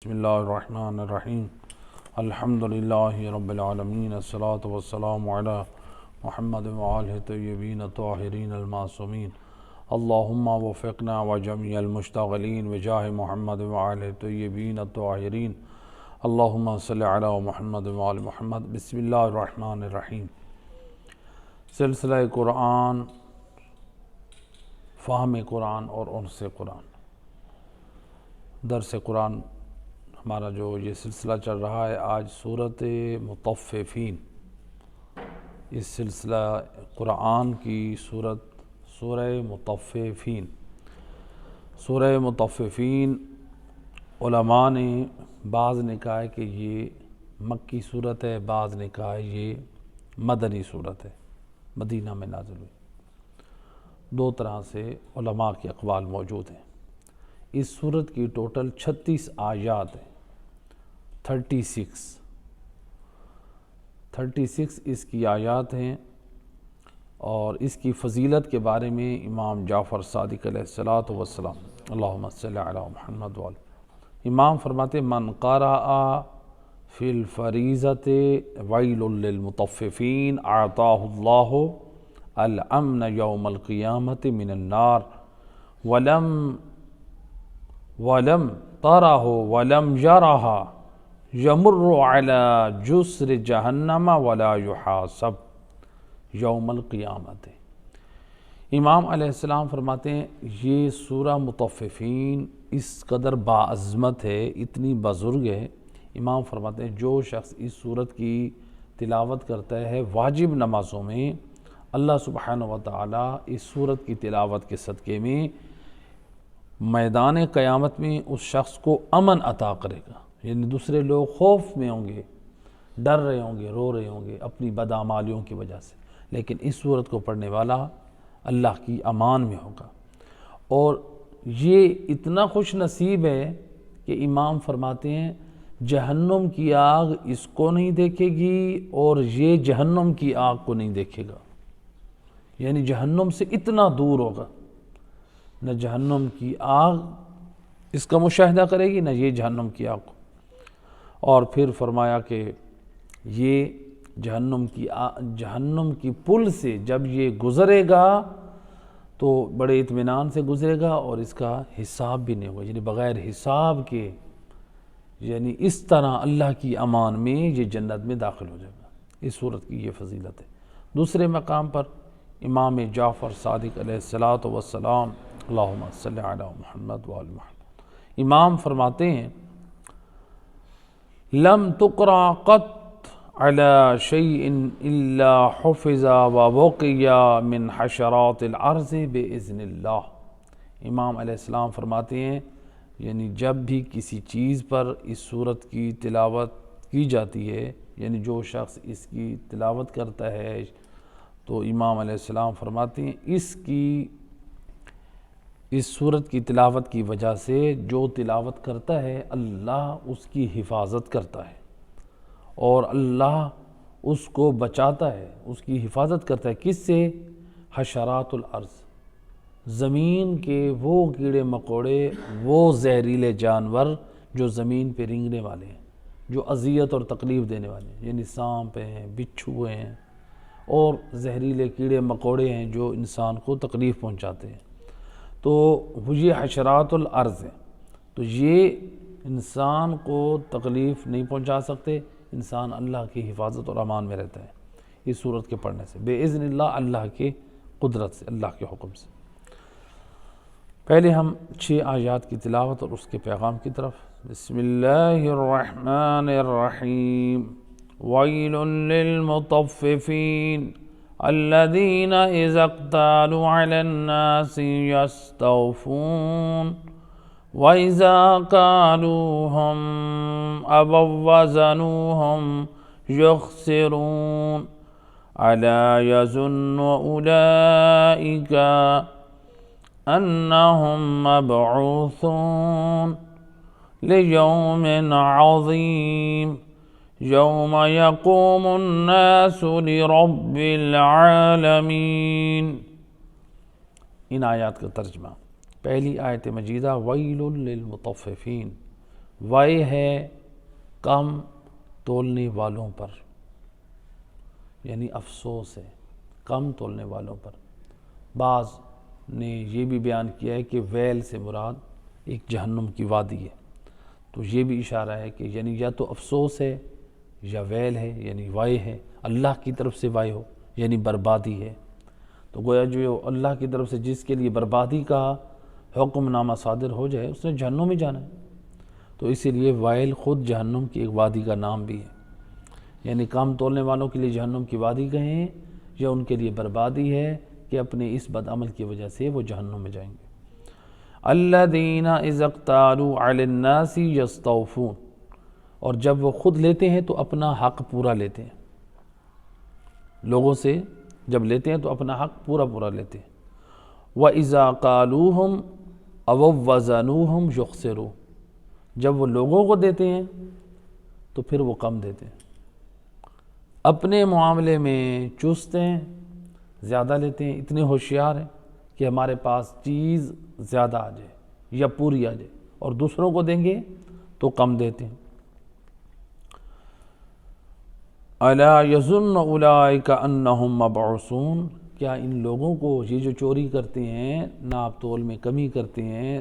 بسم اللہ الرحمن الرحیم الحمدللہ رب العالمین الصلاة والسلام علی محمد وآلہ طیبین الطاہرین المعصومین اللہم وفقنا وجمیع المشتغلین بجاہ محمد وآلہ طیبین الطاہرین اللہم صلی علی محمد وآل محمد۔ بسم اللہ الرحمن الرحیم۔ سلسلہ قرآن، فہم قرآن اور انس قرآن، درس قرآن ہمارا جو یہ سلسلہ چل رہا ہے، آج سورۃ مطففین، اس سلسلہ قرآن کی سورہ مطففین۔ سورہ مطففین علماء نے بعض نے کہا ہے کہ یہ مکی صورت ہے، بعض نے کہا ہے یہ مدنی صورت ہے، مدینہ میں نازل ہوئی۔ دو طرح سے علماء کے اقوال موجود ہیں۔ اس صورت کی ٹوٹل 36 آیات ہیں، 36 اس کی آیات ہیں، اور اس کی فضیلت کے بارے میں امام جعفر صادق علیہ السلام اللہم صلی علی محمد وآلہ، امام فرماتے من قرأ فی الفریضۃ ویل للمطففین اعطاہ اللہ الامن یوم القیامۃ من النار ولم ترہ ولم یرہ یمر علی جسر جہنم ولا یحاسب یوم القیامت۔ امام علیہ السلام فرماتے ہیں یہ سورہ مطففین اس قدر باعظمت ہے، اتنی بزرگ ہے۔ امام فرماتے ہیں جو شخص اس سورت کی تلاوت کرتا ہے واجب نمازوں میں، اللہ سبحانہ وتعالی اس سورت کی تلاوت کے صدقے میں میدان قیامت میں اس شخص کو امن عطا کرے گا۔ یعنی دوسرے لوگ خوف میں ہوں گے، ڈر رہے ہوں گے، رو رہے ہوں گے اپنی بدعمالیوں کی وجہ سے، لیکن اس سورت کو پڑھنے والا اللہ کی امان میں ہوگا۔ اور یہ اتنا خوش نصیب ہے کہ امام فرماتے ہیں جہنم کی آگ اس کو نہیں دیکھے گی اور یہ جہنم کی آگ کو نہیں دیکھے گا، یعنی جہنم سے اتنا دور ہوگا، نہ جہنم کی آگ اس کا مشاہدہ کرے گی، نہ یہ جہنم کی آگ کو۔ اور پھر فرمایا کہ یہ جہنم کی پل سے جب یہ گزرے گا تو بڑے اطمینان سے گزرے گا، اور اس کا حساب بھی نہیں ہوگا، یعنی بغیر حساب کے، یعنی اس طرح اللہ کی امان میں یہ جنت میں داخل ہو جائے گا۔ اس صورت کی یہ فضیلت ہے۔ دوسرے مقام پر امام جعفر صادق علیہ السلام اللہم صلی علی محمد وآل محمد، امام فرماتے ہیں لم تقرأ قط على شيء الا حفظ ووقي من حشرات الارض باذن اللہ۔ امام علیہ السلام فرماتے ہیں یعنی جب بھی کسی چیز پر اس صورت کی تلاوت کی جاتی ہے، یعنی جو شخص اس کی تلاوت کرتا ہے، تو امام علیہ السلام فرماتے ہیں اس صورت کی تلاوت کی وجہ سے جو تلاوت کرتا ہے اللہ اس کی حفاظت کرتا ہے، اور اللہ اس کو بچاتا ہے، اس کی حفاظت کرتا ہے۔ کس سے؟ حشرات الارض، زمین کے وہ کیڑے مکوڑے، وہ زہریلے جانور جو زمین پہ رینگنے والے ہیں، جو اذیت اور تکلیف دینے والے ہیں، یعنی سانپ ہیں، بچھو ہیں، اور زہریلے کیڑے مکوڑے ہیں جو انسان کو تکلیف پہنچاتے ہیں، تو یہ حشرات الارض ہیں، تو یہ انسان کو تکلیف نہیں پہنچا سکتے، انسان اللہ کی حفاظت اور امان میں رہتا ہے اس صورت کے پڑھنے سے، بے اذن اللہ، اللہ کے قدرت سے، اللہ کے حکم سے۔ پہلے ہم 6 آیات کی تلاوت اور اس کے پیغام کی طرف۔ بسم اللہ الرحمن الرحیم۔ ویل للمطففین الذین اذا اکتالوا علی الناس یستوفون وَإِذَا كَالُوهُمْ أَوْ وَزَنُوهُمْ يُخْسِرُونَ أَلَا يَظُنُّ أُولَئِكَ أَنَّهُمْ مَبْعُوثُونَ لِيَوْمٍ عَظِيمٍ يَوْمَ يَقُومُ النَّاسُ لِرَبِّ الْعَالَمِينَ۔ ان آیات کا ترجمہ۔ پہلی آیت مجیدہ ویل للمطففین، وائے ہے کم تولنے والوں پر، یعنی افسوس ہے کم تولنے والوں پر۔ بعض نے یہ بھی بیان کیا ہے کہ ویل سے مراد ایک جہنم کی وادی ہے، تو یہ بھی اشارہ ہے کہ یعنی یا تو افسوس ہے یا ویل ہے، یعنی وائے ہے، اللہ کی طرف سے وائے ہو یعنی بربادی ہے۔ تو گویا جو اللہ کی طرف سے جس کے لیے بربادی کا حکم نامہ صادر ہو جائے اس نے جہنم میں جانا ہے۔ تو اسی لیے وائل خود جہنم کی ایک وادی کا نام بھی ہے، یعنی کام تولنے والوں کے لیے جہنم کی وادی کہیں یا ان کے لیے بربادی ہے کہ اپنے اس بد عمل کی وجہ سے وہ جہنم میں جائیں گے۔ الذین اذا اقتالوا علی الناس یستوفون، اور جب وہ خود لیتے ہیں تو اپنا حق پورا لیتے ہیں، لوگوں سے جب لیتے ہیں تو اپنا حق پورا لیتے ہیں۔ وَإِذَا قَالُوهُمْ أَوْ وَزَنُوهُمْ يُخْسِرُونَ، جب وہ لوگوں کو دیتے ہیں تو پھر وہ کم دیتے ہیں، اپنے معاملے میں چست ہیں، زیادہ لیتے ہیں، اتنے ہوشیار ہیں کہ ہمارے پاس چیز زیادہ آ جائے یا پوری آ جائے، اور دوسروں کو دیں گے تو کم دیتے ہیں۔ الا یظن اولئک انہم مبعوثون، کیا ان لوگوں کو یہ جو چوری کرتے ہیں، ناپ تول میں کمی کرتے ہیں،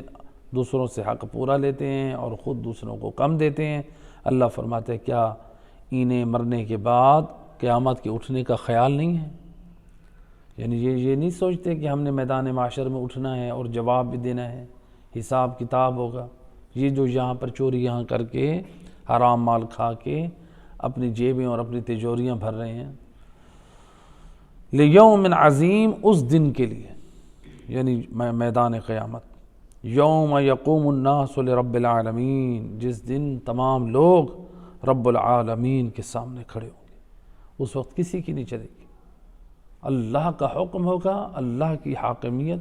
دوسروں سے حق پورا لیتے ہیں اور خود دوسروں کو کم دیتے ہیں، اللہ فرماتے ہیں کیا انہیں مرنے کے بعد قیامت کے اٹھنے کا خیال نہیں ہے؟ یعنی یہ نہیں سوچتے کہ ہم نے میدان معاشر میں اٹھنا ہے اور جواب بھی دینا ہے، حساب کتاب ہوگا۔ یہ جو یہاں پر چوری یہاں کر کے حرام مال کھا کے اپنی جیبیں اور اپنی تجوریاں بھر رہے ہیں، لیوم عظیم، اس دن کے لیے، یعنی میدان قیامت، یوم یقوم الناس لرب العالمین، جس دن تمام لوگ رب العالمین کے سامنے کھڑے ہوں گے، اس وقت کسی کی نہیں چلے گی، اللہ کا حکم ہوگا، اللہ کی حاکمیت،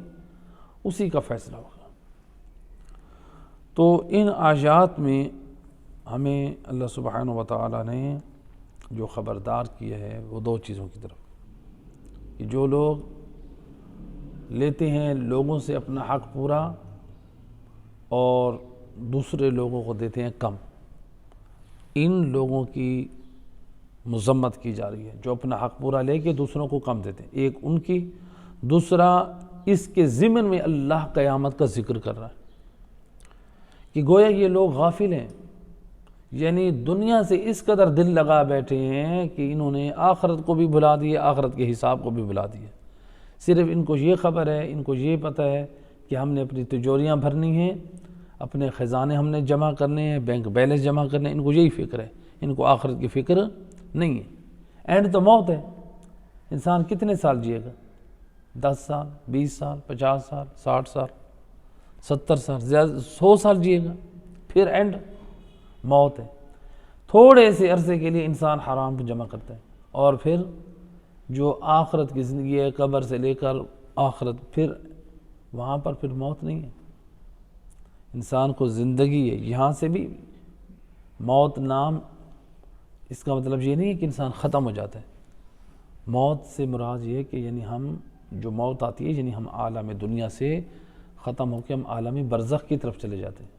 اسی کا فیصلہ ہوگا۔ تو ان آیات میں ہمیں اللہ سبحانہ و تعالیٰ نے جو خبردار کیا ہے وہ دو چیزوں کی طرف، کہ جو لوگ لیتے ہیں لوگوں سے اپنا حق پورا اور دوسرے لوگوں کو دیتے ہیں کم، ان لوگوں کی مذمت کی جا رہی ہے، جو اپنا حق پورا لے کے دوسروں کو کم دیتے ہیں، ایک ان کی، دوسرا اس کے ضمن میں اللہ قیامت کا ذکر کر رہا ہے کہ گویا یہ لوگ غافل ہیں، یعنی دنیا سے اس قدر دل لگا بیٹھے ہیں کہ انہوں نے آخرت کو بھی بھلا دیا، آخرت کے حساب کو بھی بھلا دیا، صرف ان کو یہ خبر ہے، ان کو یہ پتہ ہے کہ ہم نے اپنی تجوریاں بھرنی ہیں، اپنے خزانے ہم نے جمع کرنے ہیں، بینک بیلنس جمع کرنے ہیں، ان کو یہی فکر ہے، ان کو آخرت کی فکر نہیں ہے۔ اینڈ تو موت ہے، انسان کتنے سال جیے گا؟ 10 سال، 20 سال، 50 سال، 60 سال، 70 سال، 100 سال جیے گا، پھر اینڈ موت ہے۔ تھوڑے سے عرصے کے لیے انسان حرام کو جمع کرتا ہے، اور پھر جو آخرت کی زندگی ہے، قبر سے لے کر آخرت، پھر وہاں پر پھر موت نہیں ہے، انسان کو زندگی ہے، یہاں سے بھی موت نام، اس کا مطلب یہ نہیں ہے کہ انسان ختم ہو جاتا ہے، موت سے مراد یہ ہے کہ یعنی ہم جو موت آتی ہے یعنی ہم عالم دنیا سے ختم ہو کے ہم عالم برزخ کی طرف چلے جاتے ہیں،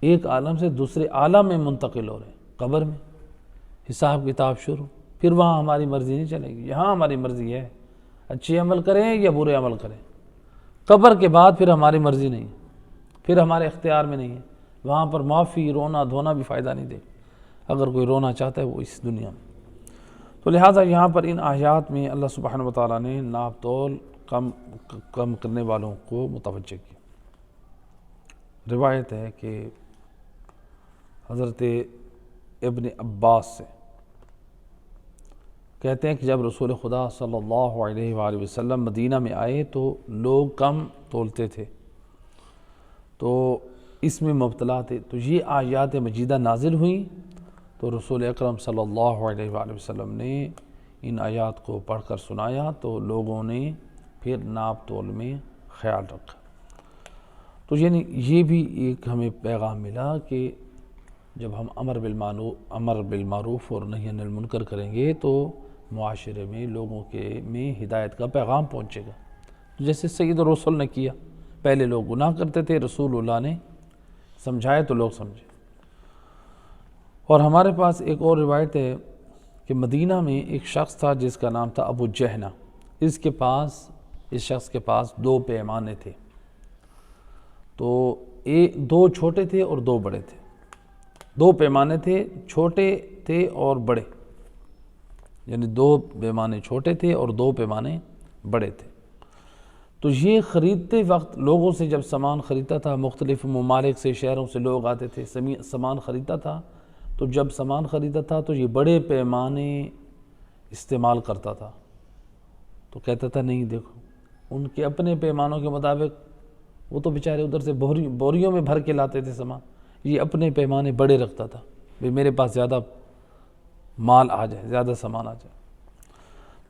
ایک عالم سے دوسرے عالم میں منتقل ہو رہے ہیں، قبر میں حساب کتاب شروع، پھر وہاں ہماری مرضی نہیں چلے گی، یہاں ہماری مرضی ہے، اچھے عمل کریں یا برے عمل کریں، قبر کے بعد پھر ہماری مرضی نہیں ہے، پھر ہمارے اختیار میں نہیں ہے، وہاں پر معافی، رونا دھونا بھی فائدہ نہیں دے، اگر کوئی رونا چاہتا ہے وہ اس دنیا میں۔ تو لہٰذا یہاں پر ان آیات میں اللہ سبحانہ و تعالیٰ نے ناپ تول کم کرنے والوں کو متوجہ کیا۔ روایت ہے کہ حضرت ابن عباس سے کہتے ہیں کہ جب رسول خدا صلی اللہ علیہ وآلہ وسلم مدینہ میں آئے تو لوگ کم تولتے تھے، تو اس میں مبتلا تھے، تو یہ آیات مجیدہ نازل ہوئیں، تو رسول اکرم صلی اللہ علیہ وآلہ وسلم نے ان آیات کو پڑھ کر سنایا، تو لوگوں نے پھر ناپ تول میں خیال رکھا۔ تو یعنی یہ بھی ایک ہمیں پیغام ملا کہ جب ہم امر بالمعروف اور نہی عن المنکر کریں گے تو معاشرے میں لوگوں میں ہدایت کا پیغام پہنچے گا، جیسے سید الرسل نے کیا، پہلے لوگ گناہ کرتے تھے، رسول اللہ نے سمجھائے تو لوگ سمجھے۔ اور ہمارے پاس ایک اور روایت ہے کہ مدینہ میں ایک شخص تھا جس کا نام تھا ابو جہنہ۔ اس شخص کے پاس 2 پیمانے تھے، تو 2 چھوٹے تھے اور 2 بڑے تھے۔ 2 پیمانے تھے، چھوٹے تھے اور بڑے، یعنی 2 پیمانے چھوٹے تھے اور 2 پیمانے بڑے تھے۔ تو یہ خریدتے وقت لوگوں سے جب سامان خریدتا تھا، مختلف ممالک سے، شہروں سے لوگ آتے تھے، سامان خریدتا تھا، تو جب سامان خریدتا تھا تو یہ بڑے پیمانے استعمال کرتا تھا۔ تو کہتا تھا نہیں دیکھو، ان کے اپنے پیمانوں کے مطابق، وہ تو بیچارے ادھر سے بوریوں میں بھر کے لاتے تھے سامان، یہ اپنے پیمانے بڑے رکھتا تھا، بھئی میرے پاس زیادہ مال آ جائے، زیادہ سامان آ جائے۔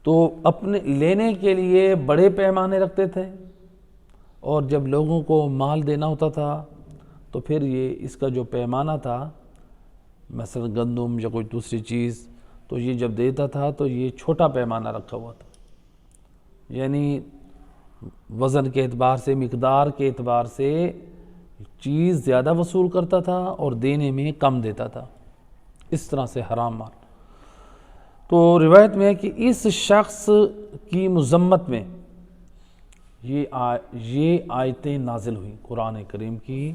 تو اپنے لینے کے لیے بڑے پیمانے رکھتے تھے، اور جب لوگوں کو مال دینا ہوتا تھا تو پھر یہ اس کا جو پیمانہ تھا، مثلا گندم یا کوئی دوسری چیز، تو یہ جب دیتا تھا تو یہ چھوٹا پیمانہ رکھا ہوا تھا، یعنی وزن کے اعتبار سے، مقدار کے اعتبار سے چیز زیادہ وصول کرتا تھا اور دینے میں کم دیتا تھا، اس طرح سے حرام مال۔ تو روایت میں ہے کہ اس شخص کی مذمت میں یہ آیتیں نازل ہوئیں، قرآن کریم کی،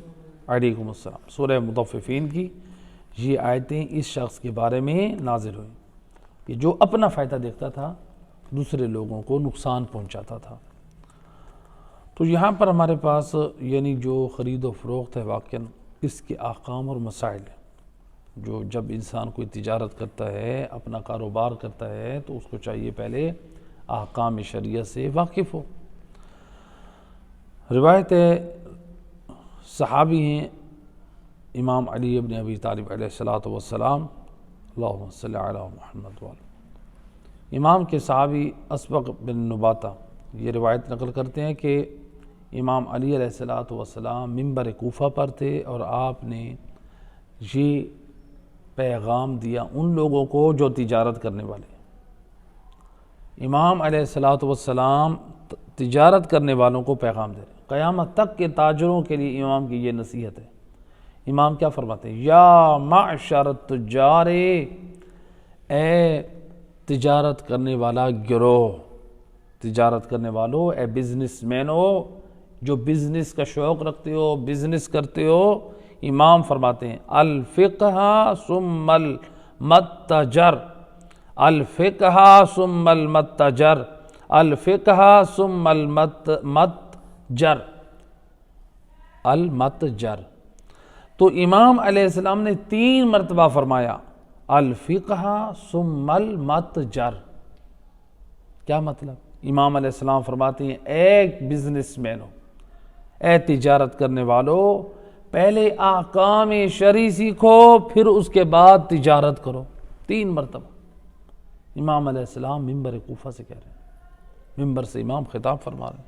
علیکم السلام، سورہ مطففین کی یہ آیتیں اس شخص کے بارے میں نازل ہوئیں کہ جو اپنا فائدہ دیکھتا تھا، دوسرے لوگوں کو نقصان پہنچاتا تھا۔ تو یہاں پر ہمارے پاس یعنی جو خرید و فروخت ہے، واقعاً اس کے احکام اور مسائل ہیں، جو جب انسان کوئی تجارت کرتا ہے، اپنا کاروبار کرتا ہے، تو اس کو چاہیے پہلے احکام شریعت سے واقف ہو۔ روایت ہے، صحابی ہیں امام علی ابن ابی طالب علیہ السلام، اللہم صلی علی محمد وعلی، امام کے صحابی اسبغ بن نباتہ یہ روایت نقل کرتے ہیں کہ امام علی علیہ السلام منبر کوفہ پر تھے، اور آپ نے یہ پیغام دیا ان لوگوں کو جو تجارت کرنے والے۔ امام علیہ السلام تجارت کرنے والوں کو پیغام دے رہے ہیں، قیامت تک کے تاجروں کے لیے امام کی یہ نصیحت ہے۔ امام کیا فرماتے ہیں؟ یا معشر التجار، اے تجارت کرنے والا گروہ، تجارت کرنے والو، اے بزنس مینو، جو بزنس کا شوق رکھتے ہو، بزنس کرتے ہو، امام فرماتے ہیں الفقہ ثم المتجر، الفقہ ثم المتجر، الفقہ ثم المتجر، المتجر۔ تو امام علیہ السلام نے 3 مرتبہ فرمایا الفقہ ثم المتجر۔ کیا مطلب؟ امام علیہ السلام فرماتے ہیں اے بزنس مینو، اے تجارت کرنے والو، پہلے احکام شرعی سیکھو، پھر اس کے بعد تجارت کرو۔ 3 مرتبہ امام علیہ السلام منبر کوفہ سے کہہ رہے ہیں، منبر سے امام خطاب فرما رہے ہیں،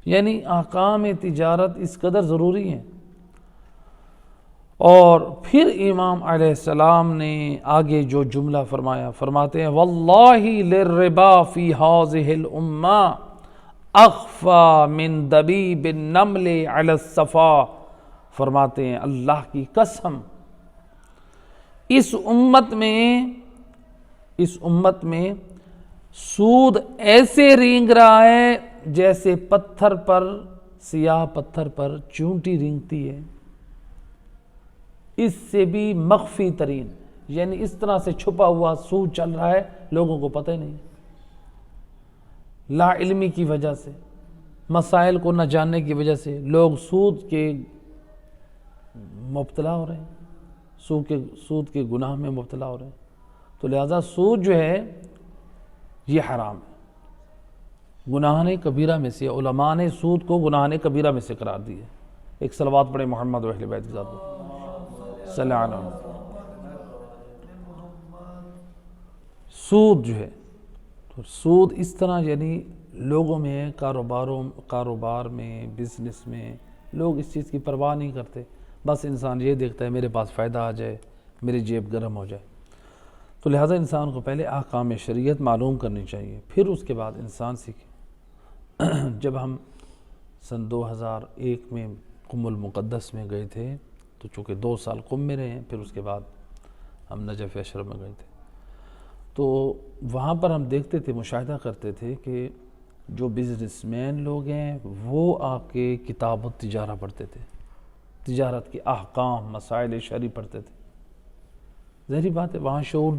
یعنی احکام تجارت اس قدر ضروری ہیں۔ اور پھر امام علیہ السلام نے آگے جو جملہ فرمایا، فرماتے ہیں واللہ للربا فی ہذہ الامہ اخفی من دبیب النمل علی الصفا، فرماتے ہیں اللہ کی قسم، اس امت میں سود ایسے رینگ رہا ہے جیسے پتھر پر، سیاہ پتھر پر چونٹی رینگتی ہے، اس سے بھی مخفی ترین، یعنی اس طرح سے چھپا ہوا سود چل رہا ہے، لوگوں کو پتہ ہی نہیں، لا علمی کی وجہ سے، مسائل کو نہ جاننے کی وجہ سے لوگ سود کے مبتلا ہو رہے ہیں، سود کے گناہ میں مبتلا ہو رہے ہیں۔ تو لہذا سود جو ہے یہ حرام ہے، گناہ کبیرہ میں سے، علماء نے سود کو گناہ کبیرہ میں سے قرار دی ہے۔ ایک صلوات پڑھے محمد و اہل بیت کے ساتھ، صلی اللہ علیہ وسلم۔ سود جو ہے، تو سود اس طرح یعنی لوگوں میں، کاروبار میں، بزنس میں لوگ اس چیز کی پرواہ نہیں کرتے، بس انسان یہ دیکھتا ہے میرے پاس فائدہ آ جائے، میری جیب گرم ہو جائے۔ تو لہٰذا انسان کو پہلے احکام شریعت معلوم کرنی چاہیے، پھر اس کے بعد انسان سیکھے۔ جب ہم سن 2001 میں قم المقدس میں گئے تھے، تو چونکہ 2 سال قم میں رہے ہیں، پھر اس کے بعد ہم نجف اشرف میں گئے تھے، تو وہاں پر ہم دیکھتے تھے، مشاہدہ کرتے تھے کہ جو بزنس مین لوگ ہیں وہ آ کے کتاب و تجارہ پڑھتے تھے، تجارت کے احکام، مسائل شرعی پڑھتے تھے۔ ظاہری بات ہے وہاں شعور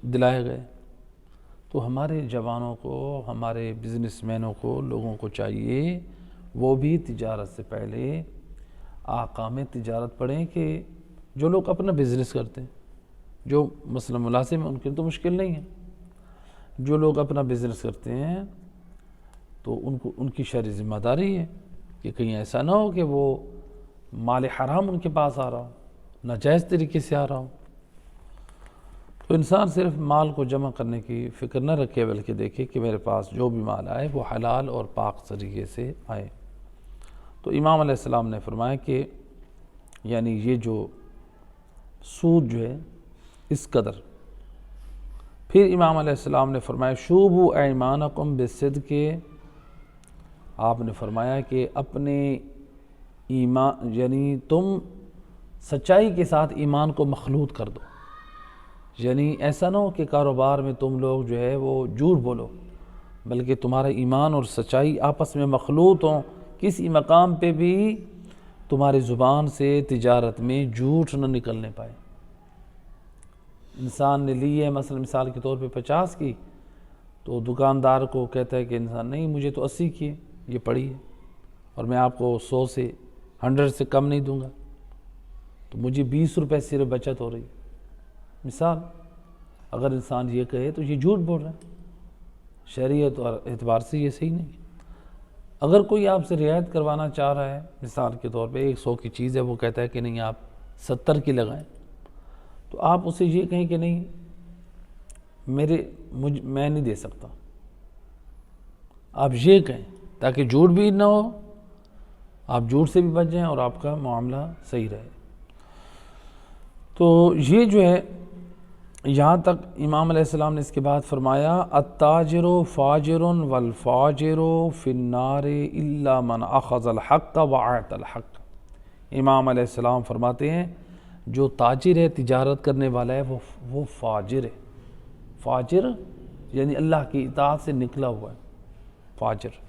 دلائے گئے، تو ہمارے جوانوں کو، ہمارے بزنس مینوں کو، لوگوں کو چاہیے وہ بھی تجارت سے پہلے احکام تجارت پڑھیں، کہ جو لوگ اپنا بزنس کرتے ہیں، جو مثلا ملازم ہیں ان کے تو مشکل نہیں ہے، جو لوگ اپنا بزنس کرتے ہیں تو ان کی شرعی ذمہ داری ہے کہ کہیں ایسا نہ ہو کہ وہ مال حرام ان کے پاس آ رہا ہو، ناجائز طریقے سے آ رہا ہو۔ تو انسان صرف مال کو جمع کرنے کی فکر نہ رکھے، بلکہ دیکھے کہ میرے پاس جو بھی مال آئے وہ حلال اور پاک طریقے سے آئے۔ تو امام علیہ السلام نے فرمایا کہ یعنی یہ جو سود جو ہے اس قدر، پھر امام علیہ السلام نے فرمایا شوبوا ایمانکم بالصدق، آپ نے فرمایا کہ اپنے ایمان یعنی تم سچائی کے ساتھ ایمان کو مخلوط کر دو، یعنی ایسا نہ ہو کہ کاروبار میں تم لوگ جو ہے وہ جھوٹ بولو، بلکہ تمہارا ایمان اور سچائی آپس میں مخلوط ہوں، کسی مقام پہ بھی تمہاری زبان سے تجارت میں جھوٹ نہ نکلنے پائے۔ انسان نے لی ہے مثلا مثال کے طور پہ 50 کی، تو دکاندار کو کہتا ہے کہ انسان نہیں مجھے تو 80 کی ہے، یہ پڑی ہے، اور میں آپ کو 100 سے کم نہیں دوں گا، تو مجھے 20 روپے صرف بچت ہو رہی ہے۔ مثال اگر انسان یہ کہے تو یہ جھوٹ بول رہا ہے، شریعت اور اعتبار سے یہ صحیح نہیں۔ اگر کوئی آپ سے رعایت کروانا چاہ رہا ہے، مثال کے طور پہ 100 کی چیز ہے، وہ کہتا ہے کہ نہیں آپ 70 کی لگائیں، تو آپ اسے یہ کہیں کہ نہیں میں نہیں دے سکتا، آپ یہ کہیں تاکہ جھوٹ بھی نہ ہو، آپ جھوٹ سے بھی بچ جائیں اور آپ کا معاملہ صحیح رہے۔ تو یہ جو ہے یہاں تک امام علیہ السلام نے اس کے بعد فرمایا التاجر فاجر والفاجر فی النار الا من اخذ الحق وعات الحق۔ امام علیہ السلام فرماتے ہیں جو تاجر ہے، تجارت کرنے والا ہے، وہ فاجر ہے۔ فاجر یعنی اللہ کی اطاعت سے نکلا ہوا ہے، فاجر۔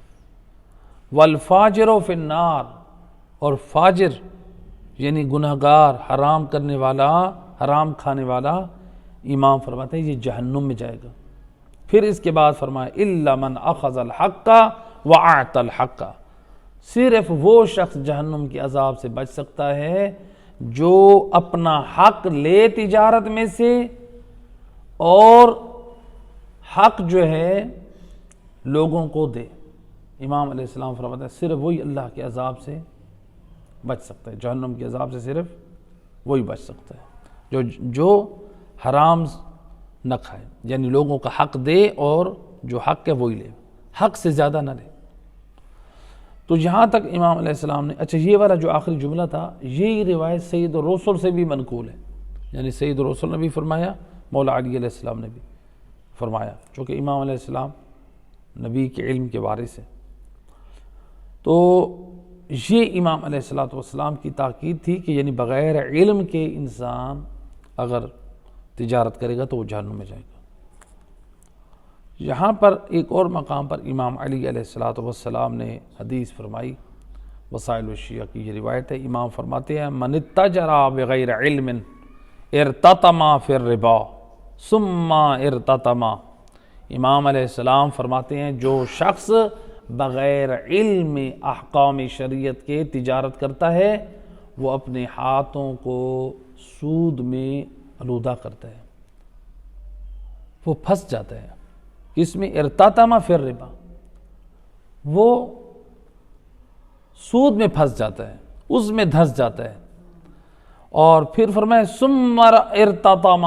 والفاجر فی النار، اور فاجر یعنی گنہگار، حرام کرنے والا، حرام کھانے والا، امام فرماتے ہیں یہ جہنم میں جائے گا۔ پھر اس کے بعد فرمایا الا من اخذ الحق وعات الحق، صرف وہ شخص جہنم کے عذاب سے بچ سکتا ہے جو اپنا حق لے تجارت میں سے، اور حق جو ہے لوگوں کو دے۔ امام علیہ السلام فرماتے ہیں صرف وہی اللہ کے عذاب سے بچ سکتا ہے، جہنم کے عذاب سے صرف وہی بچ سکتا ہے جو حرام نہ کھائے، یعنی لوگوں کا حق دے اور جو حق ہے وہی لے، حق سے زیادہ نہ لے۔ تو یہاں تک امام علیہ السلام نے، اچھا یہ والا جو آخری جملہ تھا، یہ روایت سید الرسل سے بھی منقول ہے، یعنی سید الرسل نے بھی فرمایا، مولا علی علیہ السلام نے بھی فرمایا، چونکہ امام علیہ السلام نبی کے علم کے وارث ہیں۔ تو یہ امام علیہ السلام کی تاکید تھی کہ یعنی بغیر علم کے انسان اگر تجارت کرے گا تو وہ جہنم میں جائے گا۔ یہاں پر ایک اور مقام پر امام علی علیہ السلام نے حدیث فرمائی، وسائل الشیعہ کی یہ روایت ہے، امام فرماتے ہیں من اتجر بغیر علم ارتطم فی الربا ثم ارتطم۔ امام علیہ السلام فرماتے ہیں جو شخص بغیر علم احکام شریعت کے تجارت کرتا ہے وہ اپنے ہاتھوں کو سود میں آلودہ کرتا ہے، وہ پھنس جاتا ہے۔ کس میں؟ ارتطم فی الربا، وہ سود میں پھنس جاتا ہے، اس میں دھس جاتا ہے۔ اور پھر فرمائے ثم ارتطم،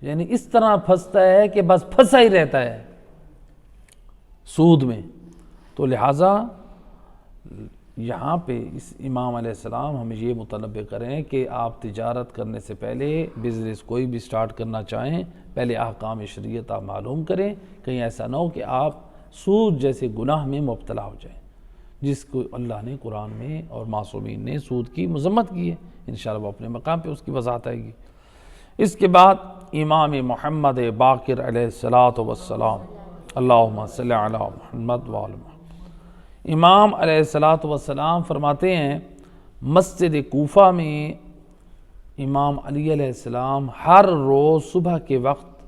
یعنی اس طرح پھنستا ہے کہ بس پھنسا ہی رہتا ہے سود میں۔ تو لہٰذا یہاں پہ اس امام علیہ السلام ہمیں یہ متنبہ کریں کہ آپ تجارت کرنے سے پہلے، بزنس کوئی بھی سٹارٹ کرنا چاہیں، پہلے احکام شریعت آپ معلوم کریں، کہیں ایسا نہ ہو کہ آپ سود جیسے گناہ میں مبتلا ہو جائیں۔ جس کو اللہ نے قرآن میں اور معصومین نے سود کی مذمت کی ہے۔ انشاءاللہ وہ اپنے مقام پہ اس کی وضاحت آئے گی۔ اس کے بعد امام محمد باقر علیہ السلام، اللہم صلی علی محمد وآل محمد، امام علیہ السلام فرماتے ہیں مسجد کوفہ میں امام علی علیہ السلام ہر روز صبح کے وقت،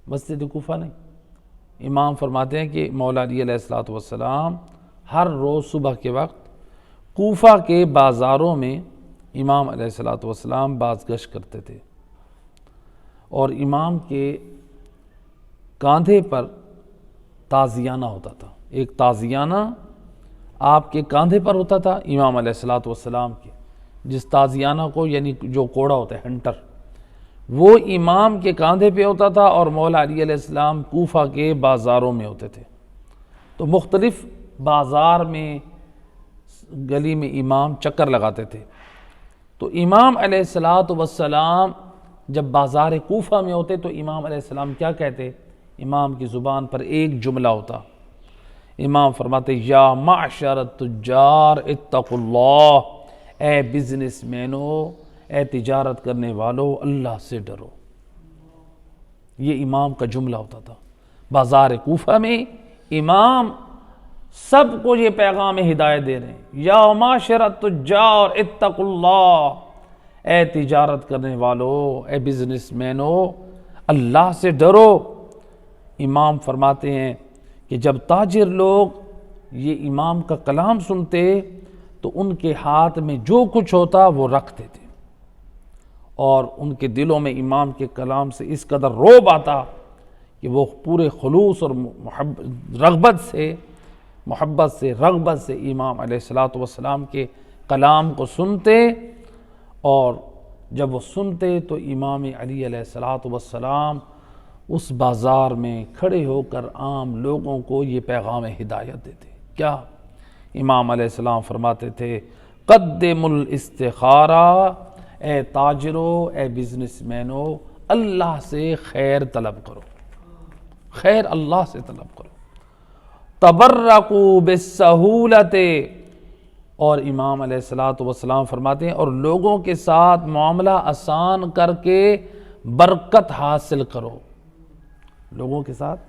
مسجد کوفہ نہیں، امام فرماتے ہیں کہ مولا علی علیہ السلام ہر روز صبح کے وقت کوفہ کے بازاروں میں امام علیہ السلام بازگشت کرتے تھے، اور امام کے کاندھے پر تازیانہ ہوتا تھا، ایک تازیانہ آپ کے کاندھے پر ہوتا تھا امام علیہ السلام کے، جس تازیانہ کو یعنی جو کوڑا ہوتا ہے ہنٹر، وہ امام کے کاندھے پہ ہوتا تھا، اور مولا علی علیہ السلام کوفہ کے بازاروں میں ہوتے تھے۔ تو مختلف بازار میں گلی میں امام چکر لگاتے تھے، تو امام علیہ السلام جب بازار کوفہ میں ہوتے تو امام علیہ السلام کیا کہتے؟ امام کی زبان پر ایک جملہ ہوتا، امام فرماتے یا معشر التجار اتقوا اللہ، اے بزنس مینو، اے تجارت کرنے والو، اللہ سے ڈرو۔ یہ امام کا جملہ ہوتا تھا بازار کوفہ میں۔ امام سب کو یہ پیغام ہدایت دے رہے ہیں، یا معشر التجار اتقوا اللہ، اے تجارت کرنے والو، اے بزنس مینو، اللہ سے ڈرو۔ امام فرماتے ہیں کہ جب تاجر لوگ یہ امام کا کلام سنتے تو ان کے ہاتھ میں جو کچھ ہوتا وہ رکھتے تھے، اور ان کے دلوں میں امام کے کلام سے اس قدر رعب آتا کہ وہ پورے خلوص اور رغبت سے امام علیہ السلام کے کلام کو سنتے، اور جب وہ سنتے تو امام علی علیہ السلام اس بازار میں کھڑے ہو کر عام لوگوں کو یہ پیغام ہدایت دیتے۔ کیا؟ امام علیہ السلام فرماتے تھے قدم الاستخارہ، اے تاجرو، اے بزنس مینو، اللہ سے خیر طلب کرو، خیر اللہ سے طلب کرو۔ تبرکوا بالسہولت، اور امام علیہ السلام فرماتے ہیں اور لوگوں کے ساتھ معاملہ آسان کر کے برکت حاصل کرو، لوگوں کے ساتھ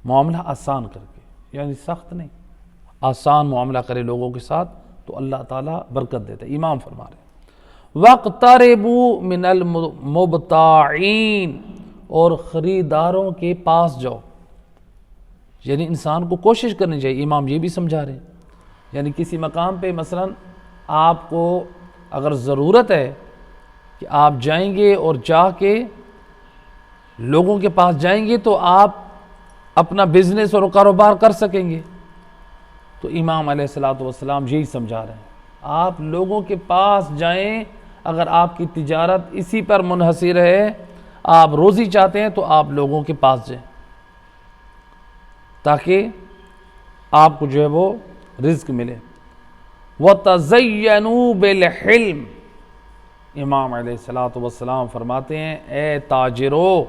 معاملہ آسان کر کے، یعنی سخت نہیں، آسان معاملہ کرے لوگوں کے ساتھ تو اللہ تعالیٰ برکت دیتا ہے۔ امام فرما رہے ہیں وَاقْتَرِبُوا مِنَ الْمُبْتَاعِينَ، اور خریداروں کے پاس جاؤ، یعنی انسان کو کوشش کرنی چاہیے۔ امام یہ بھی سمجھا رہے ہیں، یعنی کسی مقام پہ مثلا آپ کو اگر ضرورت ہے کہ آپ جائیں گے اور جا کے لوگوں کے پاس جائیں گے تو آپ اپنا بزنس اور کاروبار کر سکیں گے، تو امام علیہ السلام یہی سمجھا رہے ہیں آپ لوگوں کے پاس جائیں۔ اگر آپ کی تجارت اسی پر منحصر ہے، آپ روزی چاہتے ہیں تو آپ لوگوں کے پاس جائیں تاکہ آپ کو جو ہے وہ رزق ملے۔ وَتَزَيَّنُوا بِالْحِلْمِ، امام علیہ السلام فرماتے ہیں اے تاجرو،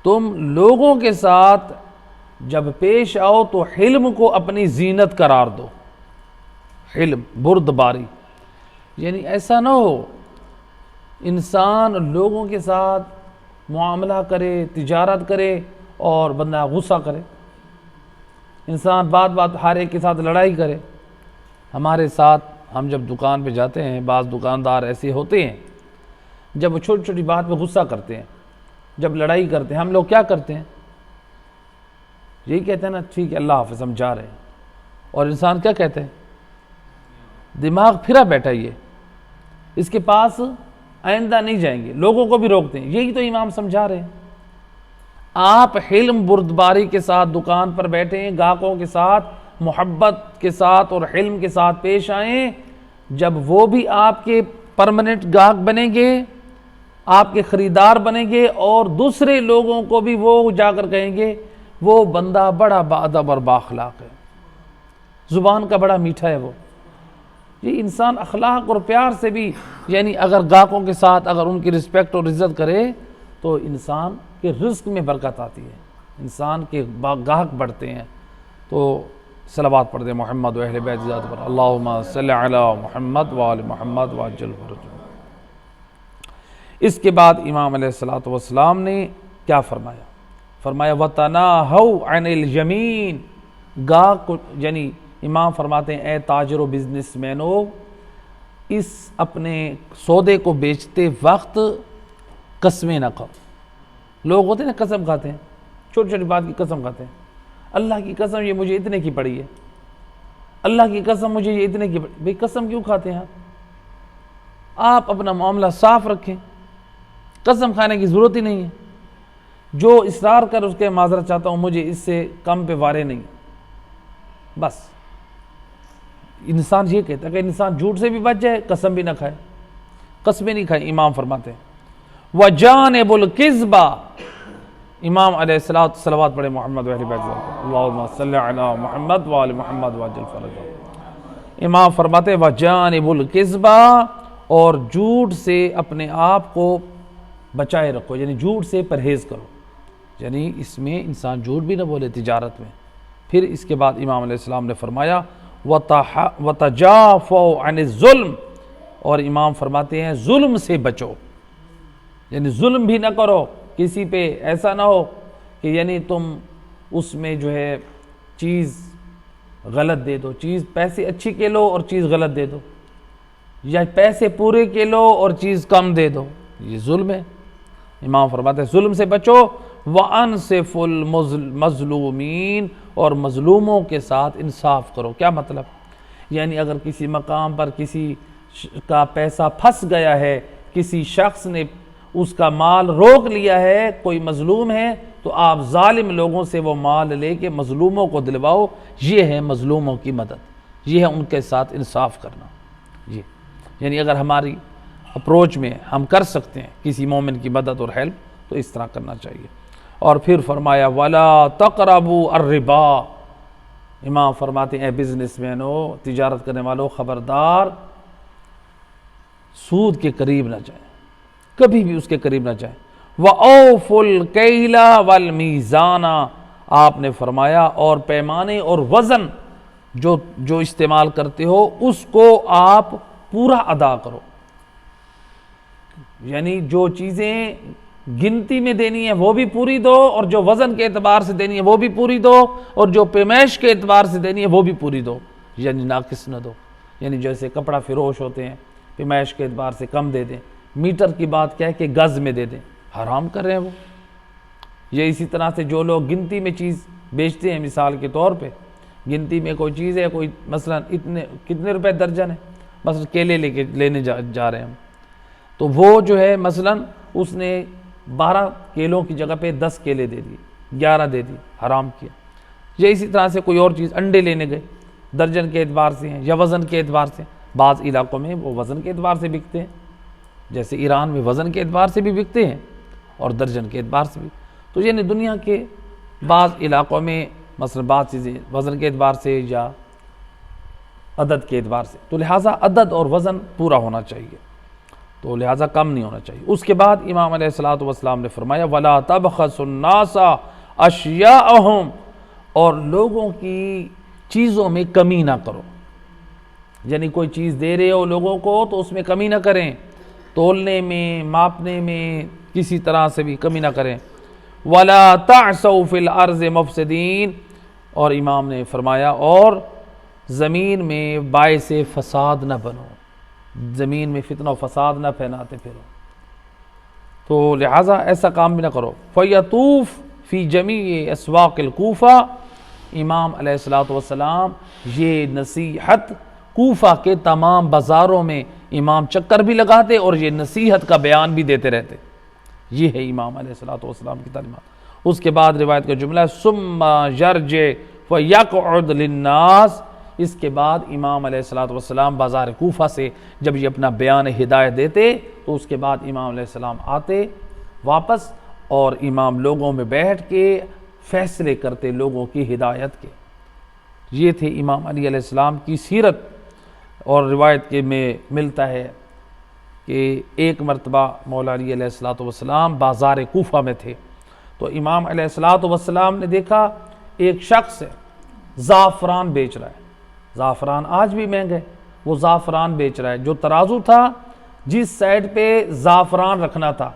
تم لوگوں کے ساتھ جب پیش آؤ تو حلم کو اپنی زینت قرار دو۔ حلم، بردباری، یعنی ایسا نہ ہو انسان لوگوں کے ساتھ معاملہ کرے، تجارت کرے اور بندہ غصہ کرے، انسان بات ہر ایک کے ساتھ لڑائی کرے۔ ہمارے ساتھ ہم جب دکان پہ جاتے ہیں، بعض دکاندار ایسے ہوتے ہیں جب وہ چھوٹی چھوٹی بات پہ غصہ کرتے ہیں، جب لڑائی کرتے ہیں، ہم لوگ کیا کرتے ہیں؟ یہی کہتے ہیں نا ٹھیک ہے اللہ حافظ ہم جا رہے ہیں، اور انسان کیا کہتے ہیں؟ دماغ پھرا بیٹھا یہ، اس کے پاس آئندہ نہیں جائیں گے، لوگوں کو بھی روکتے ہیں۔ یہی تو امام سمجھا رہے ہیں، آپ حلم بردباری کے ساتھ دکان پر بیٹھیں، گاہکوں کے ساتھ محبت کے ساتھ اور حلم کے ساتھ پیش آئیں، جب وہ بھی آپ کے پرماننٹ گاہک بنیں گے، آپ کے خریدار بنیں گے، اور دوسرے لوگوں کو بھی وہ جا کر کہیں گے وہ بندہ بڑا باادب اور بااخلاق ہے، زبان کا بڑا میٹھا ہے وہ۔ یہ انسان اخلاق اور پیار سے بھی، یعنی اگر گاہکوں کے ساتھ اگر ان کی رسپیکٹ اور عزت کرے تو انسان کے رزق میں برکت آتی ہے، انسان کے گاہک بڑھتے ہیں۔ تو صلوات پڑھ دیں محمد و اہل بیت ذات پر، اللہم صلی علی محمد و آل محمد وعجل فرجہ۔ اس کے بعد امام علیہ السلام نے کیا فرمایا؟ فرمایا وَتَنَاهَوْا عَنِ الْيَمِينِ، یعنی امام فرماتے ہیں اے تاجر و بزنس مینوں، اس اپنے سودے کو بیچتے وقت قسمیں نہ کھاؤ۔ لوگ ہوتے ہیں نا قسم کھاتے ہیں، چھوٹی چھوٹی بات کی قسم کھاتے ہیں، اللہ کی قسم یہ مجھے اتنے کی پڑی ہے، اللہ کی قسم مجھے یہ اتنے کی پڑی۔ بھئی قسم کیوں کھاتے ہیں آپ اپنا معاملہ صاف رکھیں، قسم کھانے کی ضرورت ہی نہیں ہے۔ جو اصرار کر اس کے معذرت چاہتا ہوں، مجھے اس سے کم پہ وارے نہیں، بس انسان یہ کہتا ہے کہ انسان جھوٹ سے بھی بچ جائے، قسم بھی نہ کھائے، قسمیں نہیں کھائے۔ امام فرماتے ہیں وَجَانِبُ الْكِذْبَ، امام علیہ الصلوۃ صلوات پڑھے محمد و اہل بیت اللہم صلی علی محمد و آل محمد وعجل فرجہ۔ امام فرماتے ہیں وَجَانِبُ الْكِذْبَ، اور جھوٹ سے اپنے آپ کو بچائے رکھو، یعنی جھوٹ سے پرہیز کرو، یعنی اس میں انسان جھوٹ بھی نہ بولے تجارت میں۔ پھر اس کے بعد امام علیہ السلام نے فرمایا وَتَجَافَوْا عَنِ الظُّلْمِ، اور امام فرماتے ہیں ظلم سے بچو، یعنی ظلم بھی نہ کرو کسی پہ، ایسا نہ ہو کہ یعنی تم اس میں جو ہے چیز غلط دے دو، چیز پیسے اچھی کے لو اور چیز غلط دے دو، یا پیسے پورے کے لو اور چیز کم دے دو، یہ ظلم ہے۔ امام فرماتے ہیں ظلم سے بچو، وَأَنصِفُ الْمَظْلُومِينَ، اور مظلوموں کے ساتھ انصاف کرو۔ کیا مطلب؟ یعنی اگر کسی مقام پر کسی کا پیسہ پھنس گیا ہے، کسی شخص نے اس کا مال روک لیا ہے، کوئی مظلوم ہے، تو آپ ظالم لوگوں سے وہ مال لے کے مظلوموں کو دلواؤ، یہ ہے مظلوموں کی مدد، یہ ہے ان کے ساتھ انصاف کرنا۔ یہ یعنی اگر ہماری اپروچ میں ہم کر سکتے ہیں کسی مومن کی مدد اور ہیلپ، تو اس طرح کرنا چاہیے۔ اور پھر فرمایا وَلَا تَقْرَبُوا الرِّبَا، امام فرماتے ہیں اے بزنس مینوں، تجارت کرنے والوں، خبردار سود کے قریب نہ جائیں، کبھی بھی اس کے قریب نہ جائیں۔ وَأَوْفُوا الْكَيْلَ وَالْمِيزَانَ، آپ نے فرمایا اور پیمانے اور وزن جو استعمال کرتے ہو اس کو آپ پورا ادا کرو، یعنی جو چیزیں گنتی میں دینی ہے وہ بھی پوری دو، اور جو وزن کے اعتبار سے دینی ہے وہ بھی پوری دو، اور جو پیمائش کے اعتبار سے دینی ہے وہ بھی پوری دو، یعنی ناقص نہ دو۔ یعنی جیسے کپڑا فروش ہوتے ہیں، پیمائش کے اعتبار سے کم دے دیں، میٹر کی بات کیا ہے کہ گز میں دے دیں، حرام کر رہے ہیں وہ۔ یہ اسی طرح سے جو لوگ گنتی میں چیز بیچتے ہیں، مثال کے طور پہ گنتی میں کوئی چیز ہے، کوئی مثلا کتنے روپے درجن ہے، مثلا کیلے لینے جا رہے ہیں ہم، تو وہ جو ہے مثلا اس نے 12 کیلوں کی جگہ پہ 10 کیلے دے دیے، 11 دے دی، حرام کیا۔ یا اسی طرح سے کوئی اور چیز، انڈے لینے گئے، درجن کے اعتبار سے ہیں یا وزن کے اعتبار سے، بعض علاقوں میں وہ وزن کے اعتبار سے بکتے ہیں، جیسے ایران میں وزن کے اعتبار سے بھی بکتے ہیں اور درجن کے اعتبار سے بھی۔ تو یعنی دنیا کے بعض علاقوں میں مثلا بعض چیزیں وزن کے اعتبار سے یا عدد کے اعتبار سے، تو لہٰذا عدد اور وزن پورا ہونا چاہیے، تو لہٰذا کم نہیں ہونا چاہیے۔ اس کے بعد امام علیہ السلام نے فرمایا وَلَا تَبْخَسُوا النَّاسَ أَشْيَاءَهُمْ، اور لوگوں کی چیزوں میں کمی نہ کرو، یعنی کوئی چیز دے رہے ہو لوگوں کو تو اس میں کمی نہ کریں، تولنے میں، ماپنے میں کسی طرح سے بھی کمی نہ کریں۔ وَلَا تَعْثَوْا فِي الْأَرْضِ مُفْسِدِينَ، اور امام نے فرمایا اور زمین میں باعث فساد نہ بنو، زمین میں فتنہ و فساد نہ پھیلاتے پھرو، تو لہٰذا ایسا کام بھی نہ کرو۔ فَيَطُوفُ فِي جَمِيعِ أَسْوَاقِ الْكُوفَةِ، امام علیہ السلام یہ نصیحت کوفہ کے تمام بازاروں میں امام چکر بھی لگاتے اور یہ نصیحت کا بیان بھی دیتے رہتے۔ یہ ہے امام علیہ السلام کی تعلیمات۔ اس کے بعد روایت کا جملہ ہے ثُمَّ يَرْجِعُ فَيَقْعُدُ لِلنَّاسِ، اس کے بعد امام علیہ السلام بازار کوفہ سے جب یہ اپنا بیان ہدایت دیتے تو اس کے بعد امام علیہ السلام آتے واپس اور امام لوگوں میں بیٹھ کے فیصلے کرتے لوگوں کی ہدایت کے۔ یہ تھے امام علی علیہ السلام کی سیرت۔ اور روایت کے میں ملتا ہے کہ ایک مرتبہ مولا علی علیہ السلام بازار کوفہ میں تھے، تو امام علیہ السلام نے دیکھا ایک شخص ہے زعفران بیچ رہا ہے، زعفران آج بھی مہنگا ہے، وہ زعفران بیچ رہا ہے۔ جو ترازو تھا، جس سائڈ پہ زعفران رکھنا تھا،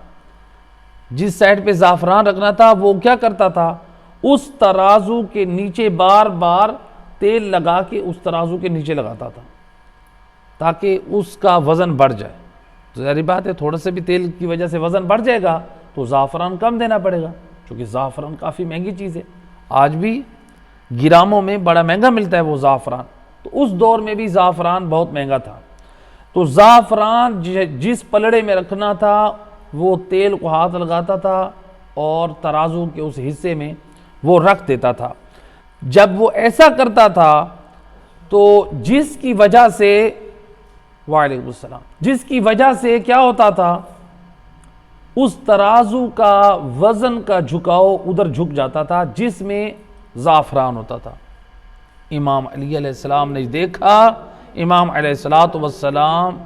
جس سائڈ پہ زعفران رکھنا تھا، وہ کیا کرتا تھا، اس ترازو کے نیچے بار بار تیل لگا کے اس ترازو کے نیچے لگاتا تھا تاکہ اس کا وزن بڑھ جائے۔ ظاہری بات ہے، تھوڑا سے بھی تیل کی وجہ سے وزن بڑھ جائے گا تو زعفران کم دینا پڑے گا، کیونکہ زعفران کافی مہنگی چیز ہے، آج بھی گراموں میں بڑا مہنگا ملتا ہے وہ زعفران۔ تو اس دور میں بھی زعفران بہت مہنگا تھا، تو زعفران جس پلڑے میں رکھنا تھا وہ تیل کو ہاتھ لگاتا تھا اور ترازو کے اس حصے میں وہ رکھ دیتا تھا۔ جب وہ ایسا کرتا تھا تو جس کی وجہ سے وعلیکم السلام جس کی وجہ سے کیا ہوتا تھا، اس ترازو کا وزن کا جھکاؤ ادھر جھک جاتا تھا جس میں زعفران ہوتا تھا۔ امام علی علیہ السلام نے دیکھا، امام علیہ السلام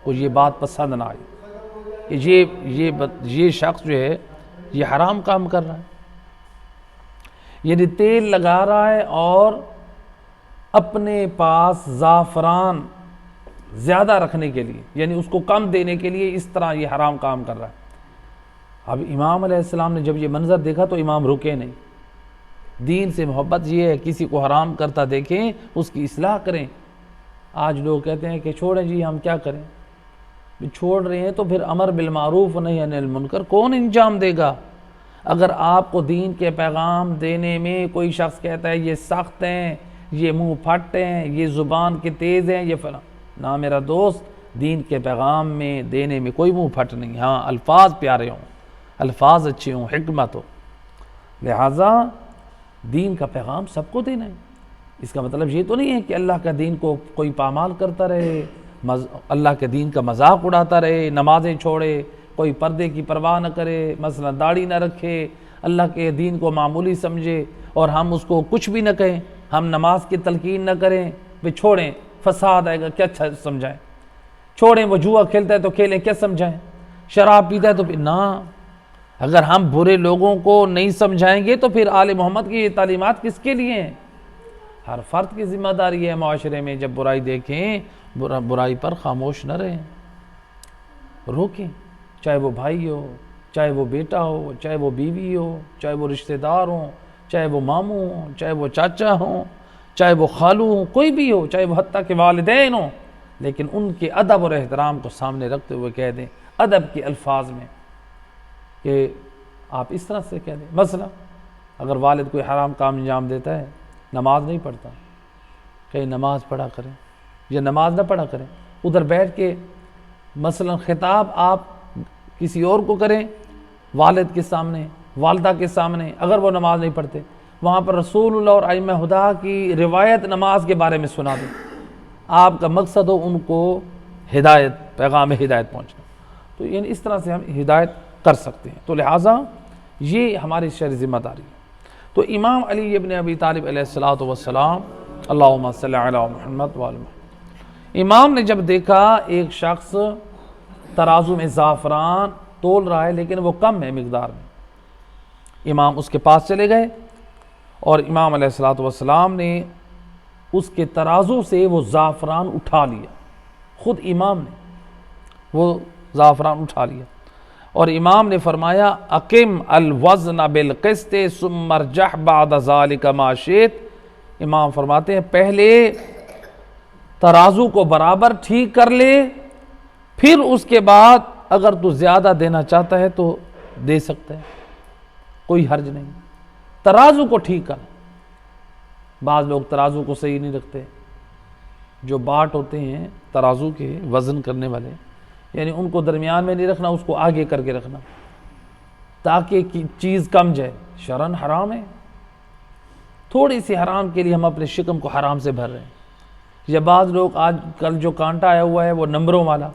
کو یہ بات پسند نہ آئی کہ یہ شخص جو ہے یہ حرام کام کر رہا ہے، یعنی تیل لگا رہا ہے اور اپنے پاس زعفران زیادہ رکھنے کے لیے، یعنی اس کو کم دینے کے لیے اس طرح یہ حرام کام کر رہا ہے۔ اب امام علیہ السلام نے جب یہ منظر دیکھا تو امام رکے نہیں۔ دین سے محبت یہ ہے، کسی کو حرام کرتا دیکھیں اس کی اصلاح کریں۔ آج لوگ کہتے ہیں کہ چھوڑیں جی ہم کیا کریں، چھوڑ رہے ہیں تو پھر امر بالمعروف نہی عن المنکر کون انجام دے گا؟ اگر آپ کو دین کے پیغام دینے میں کوئی شخص کہتا ہے یہ سخت ہیں، یہ منہ پھٹ ہیں، یہ زبان کے تیز ہیں، یہ فلاں، نہ میرا دوست، دین کے پیغام میں دینے میں کوئی منہ پھٹ نہیں، ہاں الفاظ پیارے ہوں، الفاظ اچھے ہوں، حکمت ہو۔ لہٰذا دین کا پیغام سب کو دینا ہے۔ اس کا مطلب یہ تو نہیں ہے کہ اللہ کا دین کو کوئی پامال کرتا رہے، اللہ کے دین کا مذاق اڑاتا رہے، نمازیں چھوڑے، کوئی پردے کی پرواہ نہ کرے، مثلا داڑھی نہ رکھے، اللہ کے دین کو معمولی سمجھے اور ہم اس کو کچھ بھی نہ کہیں، ہم نماز کی تلقین نہ کریں، پھر چھوڑیں فساد آئے گا، کیا اچھا سمجھائیں، چھوڑیں وہ جوا کھیلتا ہے تو کھیلیں، کیا سمجھائیں، شراب پیتا ہے تو نہ، اگر ہم برے لوگوں کو نہیں سمجھائیں گے تو پھر آل محمد کی یہ تعلیمات کس کے لیے ہیں؟ ہر فرد کی ذمہ داری ہے معاشرے میں جب برائی دیکھیں برائی پر خاموش نہ رہیں، روکیں، چاہے وہ بھائی ہو، چاہے وہ بیٹا ہو، چاہے وہ بیوی ہو، چاہے وہ رشتہ دار ہوں، چاہے وہ ماموں ہوں، چاہے وہ چاچا ہوں، چاہے وہ خالو ہوں، کوئی بھی ہو، چاہے وہ حتیٰ کہ والدین ہوں، لیکن ان کے ادب اور احترام کو سامنے رکھتے ہوئے کہہ دیں ادب کے الفاظ میں کہ آپ اس طرح سے کہہ دیں۔ مثلا اگر والد کوئی حرام کام انجام دیتا ہے، نماز نہیں پڑھتا، کہیں نماز پڑھا کریں یا نماز نہ پڑھا کریں، ادھر بیٹھ کے مثلا خطاب آپ کسی اور کو کریں، والد کے سامنے، والدہ کے سامنے، اگر وہ نماز نہیں پڑھتے، وہاں پر رسول اللہ اور ائمہ ہدیٰ کی روایت نماز کے بارے میں سنا دیں، آپ کا مقصد ہو ان کو ہدایت، پیغام ہدایت پہنچنا، تو یعنی اس طرح سے ہم ہدایت کر سکتے ہیں۔ تو لہٰذا یہ ہماری شرعی ذمہ داری ہے۔ تو امام علی ابن ابی طالب علیہ السلام، اللہم صلی علی محمد وعلی محمد، امام نے جب دیکھا ایک شخص ترازو میں زعفران تول رہا ہے لیکن وہ کم ہے مقدار میں، امام اس کے پاس چلے گئے اور امام علیہ السلام نے اس کے ترازو سے وہ زعفران اٹھا لیا، خود امام نے وہ زعفران اٹھا لیا اور امام نے فرمایا اقم الوزن بالقسط ثم ارجح بعد ذلك ما شئت، امام فرماتے ہیں پہلے ترازو کو برابر ٹھیک کر لے، پھر اس کے بعد اگر تو زیادہ دینا چاہتا ہے تو دے سکتا ہے، کوئی حرج نہیں، ترازو کو ٹھیک کر۔ بعض لوگ ترازو کو صحیح نہیں رکھتے، جو باٹ ہوتے ہیں ترازو کے وزن کرنے والے، یعنی ان کو درمیان میں نہیں رکھنا، اس کو آگے کر کے رکھنا تاکہ چیز کم جائے، شرعاً حرام ہے۔ تھوڑی سی حرام کے لیے ہم اپنے شکم کو حرام سے بھر رہے ہیں۔ یا بعض لوگ آج کل جو کانٹا آیا ہوا ہے وہ نمبروں والا،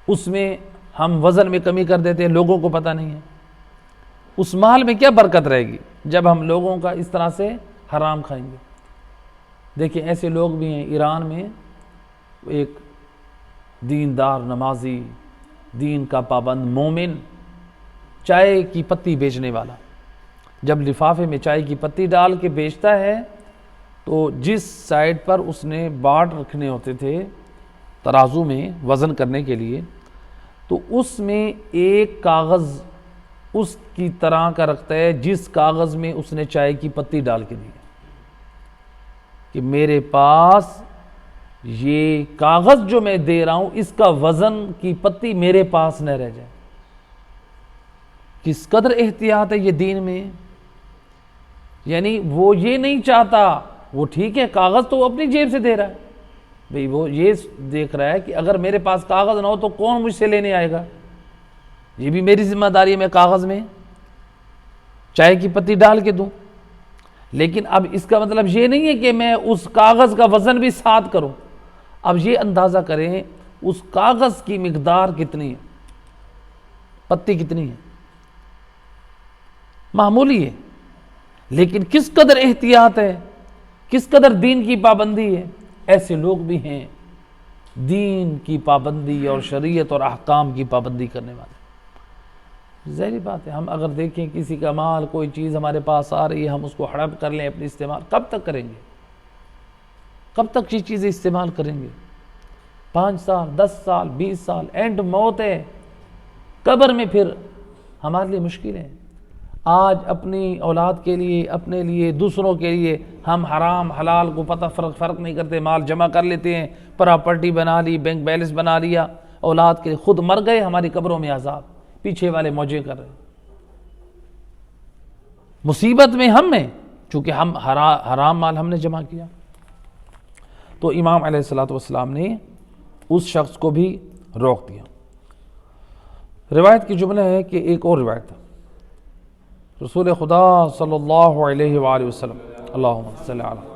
اس میں ہم وزن میں کمی کر دیتے ہیں، لوگوں کو پتہ نہیں ہے، اس مال میں کیا برکت رہے گی جب ہم لوگوں کا اس طرح سے حرام کھائیں گے۔ دیکھیں ایسے لوگ بھی ہیں ایران میں، ایک دیندار نمازی، دین کا پابند مومن، چائے کی پتی بیچنے والا، جب لفافے میں چائے کی پتی ڈال کے بیچتا ہے تو جس سائڈ پر اس نے باٹ رکھنے ہوتے تھے ترازو میں وزن کرنے کے لیے، تو اس میں ایک کاغذ اس کی طرح کا رکھتا ہے جس کاغذ میں اس نے چائے کی پتی ڈال کے دی کہ میرے پاس یہ کاغذ جو میں دے رہا ہوں اس کا وزن کی پتی میرے پاس نہ رہ جائے۔ کس قدر احتیاط ہے یہ دین میں، یعنی وہ یہ نہیں چاہتا، وہ ٹھیک ہے کاغذ تو وہ اپنی جیب سے دے رہا ہے بھئی، وہ یہ دیکھ رہا ہے کہ اگر میرے پاس کاغذ نہ ہو تو کون مجھ سے لینے آئے گا، یہ بھی میری ذمہ داری ہے میں کاغذ میں چائے کی پتی ڈال کے دوں۔ لیکن اب اس کا مطلب یہ نہیں ہے کہ میں اس کاغذ کا وزن بھی ساتھ کروں۔ اب یہ اندازہ کریں اس کاغذ کی مقدار کتنی ہے، پتی کتنی ہے، معمولی ہے، لیکن کس قدر احتیاط ہے، کس قدر دین کی پابندی ہے۔ ایسے لوگ بھی ہیں دین کی پابندی اور شریعت اور احکام کی پابندی کرنے والے۔ ظاہری بات ہے، ہم اگر دیکھیں کسی کا مال کوئی چیز ہمارے پاس آ رہی ہے، ہم اس کو ہڑپ کر لیں اپنے استعمال، کب تک کریں گے، کب تک یہ چیزیں استعمال کریں گے؟ 5 سال 10 سال 20 سال، اینڈ موت ہے، قبر میں پھر ہمارے لیے مشکل ہے۔ آج اپنی اولاد کے لیے، اپنے لیے، دوسروں کے لیے ہم حرام حلال کو پتہ فرق نہیں کرتے، مال جمع کر لیتے ہیں، پراپرٹی بنا لی، بینک بیلنس بنا لیا، اولاد کے لیے خود مر گئے، ہماری قبروں میں عذاب، پیچھے والے موجے کر رہے ہیں۔ مصیبت میں ہم ہیں چونکہ ہم حرام مال ہم نے جمع کیا۔ تو امام علیہ السلام نے اس شخص کو بھی روک دیا۔ روایت کی جملہ ہے کہ ایک اور روایت ہے، رسول خدا صلی اللہ علیہ وآلہ وسلم اللہم صلی علیہ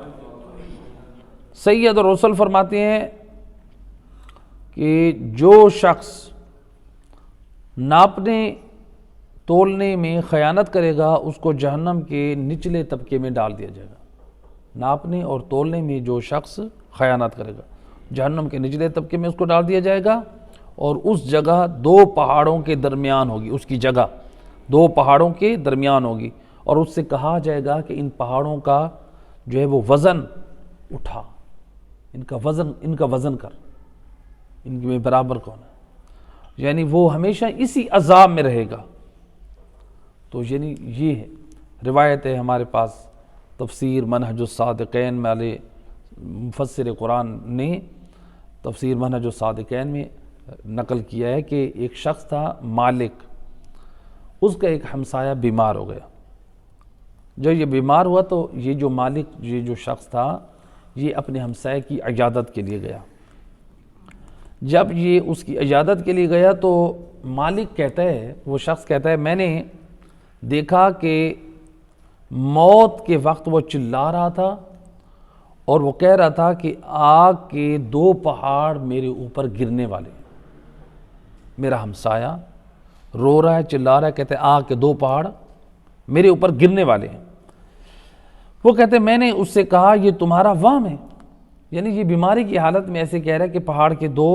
سید الرسل فرماتے ہیں کہ جو شخص ناپنے تولنے میں خیانت کرے گا اس کو جہنم کے نچلے طبقے میں ڈال دیا جائے گا۔ ناپنے اور تولنے میں جو شخص خیانت کرے گا جہنم کے نچلے طبقے میں اس کو ڈال دیا جائے گا، اور اس جگہ 2 پہاڑوں کے درمیان ہوگی، اس کی جگہ 2 پہاڑوں کے درمیان ہوگی، اور اس سے کہا جائے گا کہ ان پہاڑوں کا جو ہے وہ وزن اٹھا، ان کا وزن کر، ان میں برابر کون ہے، یعنی وہ ہمیشہ اسی عذاب میں رہے گا۔ تو یعنی یہ ہے روایت ہے ہمارے پاس، تفسیر منہج الصادقین والے مفسر قرآن نے تفسیر منہج الصادقین میں نقل کیا ہے کہ ایک شخص تھا مالک، اس کا ایک ہمسایہ بیمار ہو گیا۔ جب یہ بیمار ہوا تو یہ جو مالک، یہ جو شخص تھا، یہ اپنے ہمسایہ کی عیادت کے لیے گیا۔ جب یہ اس کی عیادت کے لیے گیا تو مالک کہتا ہے، وہ شخص کہتا ہے، میں نے دیکھا کہ موت کے وقت وہ چلا رہا تھا اور وہ کہہ رہا تھا کہ آگ کے 2 پہاڑ میرے اوپر گرنے والے ہیں۔ میرا ہمسایہ رو رہا ہے، چلا رہا ہے، کہتے ہیں آگ کے 2 پہاڑ میرے اوپر گرنے والے ہیں۔ وہ کہتے ہیں میں نے اس سے کہا یہ تمہارا وہم ہے، یعنی یہ بیماری کی حالت میں ایسے کہہ رہا ہے کہ پہاڑ کے 2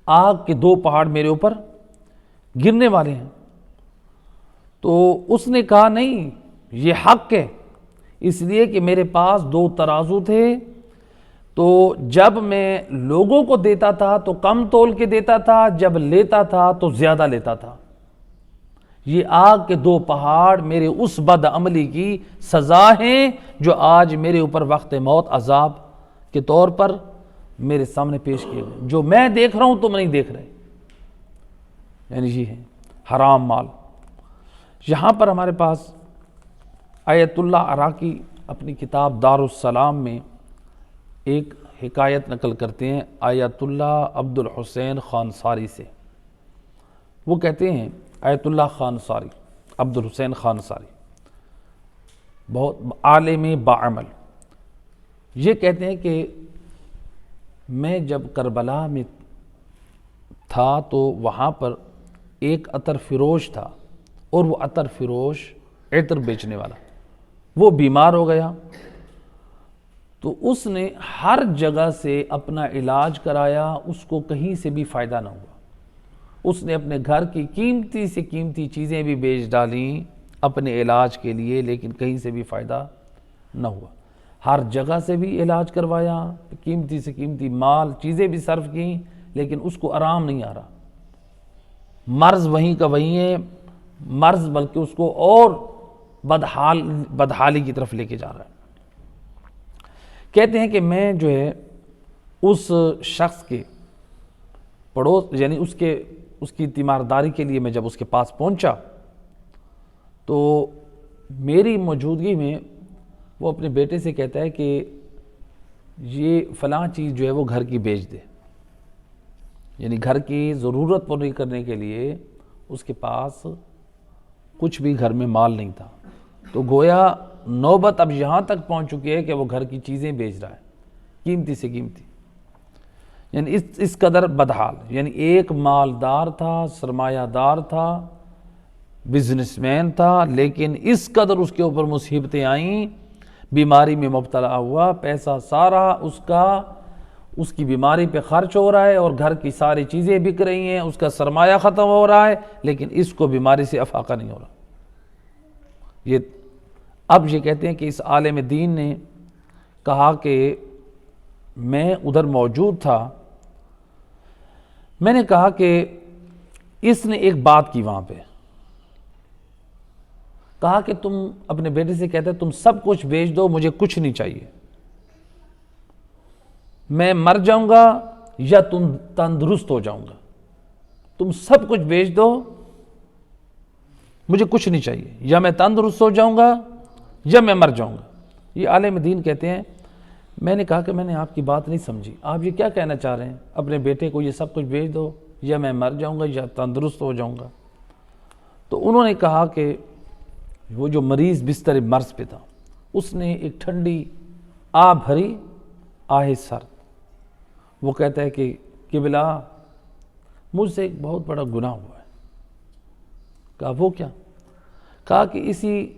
آگ کے 2 پہاڑ میرے اوپر گرنے والے ہیں۔ تو اس نے کہا نہیں، یہ حق ہے، اس لیے کہ میرے پاس 2 ترازو تھے، تو جب میں لوگوں کو دیتا تھا تو کم تول کے دیتا تھا، جب لیتا تھا تو زیادہ لیتا تھا۔ یہ آگ کے 2 پہاڑ میرے اس بد عملی کی سزا ہیں جو آج میرے اوپر وقت موت عذاب کے طور پر میرے سامنے پیش کیے گئے، جو میں دیکھ رہا ہوں تم نہیں دیکھ رہے، یعنی یہ ہے حرام مال۔ یہاں پر ہمارے پاس آیت اللہ عراقی اپنی کتاب دار السلام میں ایک حکایت نقل کرتے ہیں آیت اللہ عبد الحسین خانصاری سے۔ وہ کہتے ہیں آیت اللہ خانصاری، عبد الحسین خانصاری، بہت عالم باعمل، یہ کہتے ہیں کہ میں جب کربلا میں تھا تو وہاں پر ایک عطر فروش تھا، اور وہ عطر فروش عطر بیچنے والا وہ بیمار ہو گیا، تو اس نے ہر جگہ سے اپنا علاج کرایا، اس کو کہیں سے بھی فائدہ نہ ہوا۔ اس نے اپنے گھر کی قیمتی سے قیمتی چیزیں بھی بیچ ڈالیں اپنے علاج کے لیے، لیکن کہیں سے بھی فائدہ نہ ہوا۔ ہر جگہ سے بھی علاج کروایا، قیمتی سے قیمتی مال چیزیں بھی صرف کیں، لیکن اس کو آرام نہیں آ رہا، مرض وہیں کا وہیں ہے، مرض بلکہ اس کو اور بدحالی کی طرف لے کے جا رہا ہے۔ کہتے ہیں کہ میں جو ہے اس شخص کے پڑوس، یعنی اس کی تیمارداری کے لیے میں جب اس کے پاس پہنچا تو میری موجودگی میں وہ اپنے بیٹے سے کہتا ہے کہ یہ فلاں چیز جو ہے وہ گھر کی بیچ دے، یعنی گھر کی ضرورت پوری کرنے کے لیے اس کے پاس کچھ بھی گھر میں مال نہیں تھا، تو گویا نوبت اب یہاں تک پہنچ چکی ہے کہ وہ گھر کی چیزیں بیچ رہا ہے، قیمتی سے قیمتی، یعنی اس قدر بدحال، یعنی ایک مالدار تھا، سرمایہ دار تھا، بزنس مین تھا، لیکن اس قدر اس کے اوپر مصیبتیں آئیں، بیماری میں مبتلا ہوا، پیسہ سارا اس کی بیماری پہ خرچ ہو رہا ہے اور گھر کی ساری چیزیں بک رہی ہیں، اس کا سرمایہ ختم ہو رہا ہے، لیکن اس کو بیماری سے افاقہ نہیں ہو رہا۔ اب یہ کہتے ہیں کہ اس عالم دین نے کہا کہ میں ادھر موجود تھا، میں نے کہا کہ اس نے ایک بات کی وہاں پہ، کہا کہ تم اپنے بیٹے سے کہتے تم سب کچھ بیچ دو، مجھے کچھ نہیں چاہیے، میں مر جاؤں گا یا تم تندرست ہو جاؤں گا، تم سب کچھ بیچ دو، مجھے کچھ نہیں چاہیے، یا میں تندرست ہو جاؤں گا یا میں مر جاؤں گا۔ یہ عالم دین کہتے ہیں میں نے کہا کہ میں نے آپ کی بات نہیں سمجھی، آپ یہ کیا کہنا چاہ رہے ہیں؟ اپنے بیٹے کو یہ سب کچھ بیچ دو، یا میں مر جاؤں گا یا تندرست ہو جاؤں گا۔ تو انہوں نے کہا کہ وہ جو مریض بستر مرض پہ تھا، اس نے ایک ٹھنڈی بھری آہ سرد، وہ کہتا ہے کہ قبلہ مجھ سے ایک بہت بڑا گناہ ہوا ہے۔ کہا وہ کیا؟ کہا کہ اسی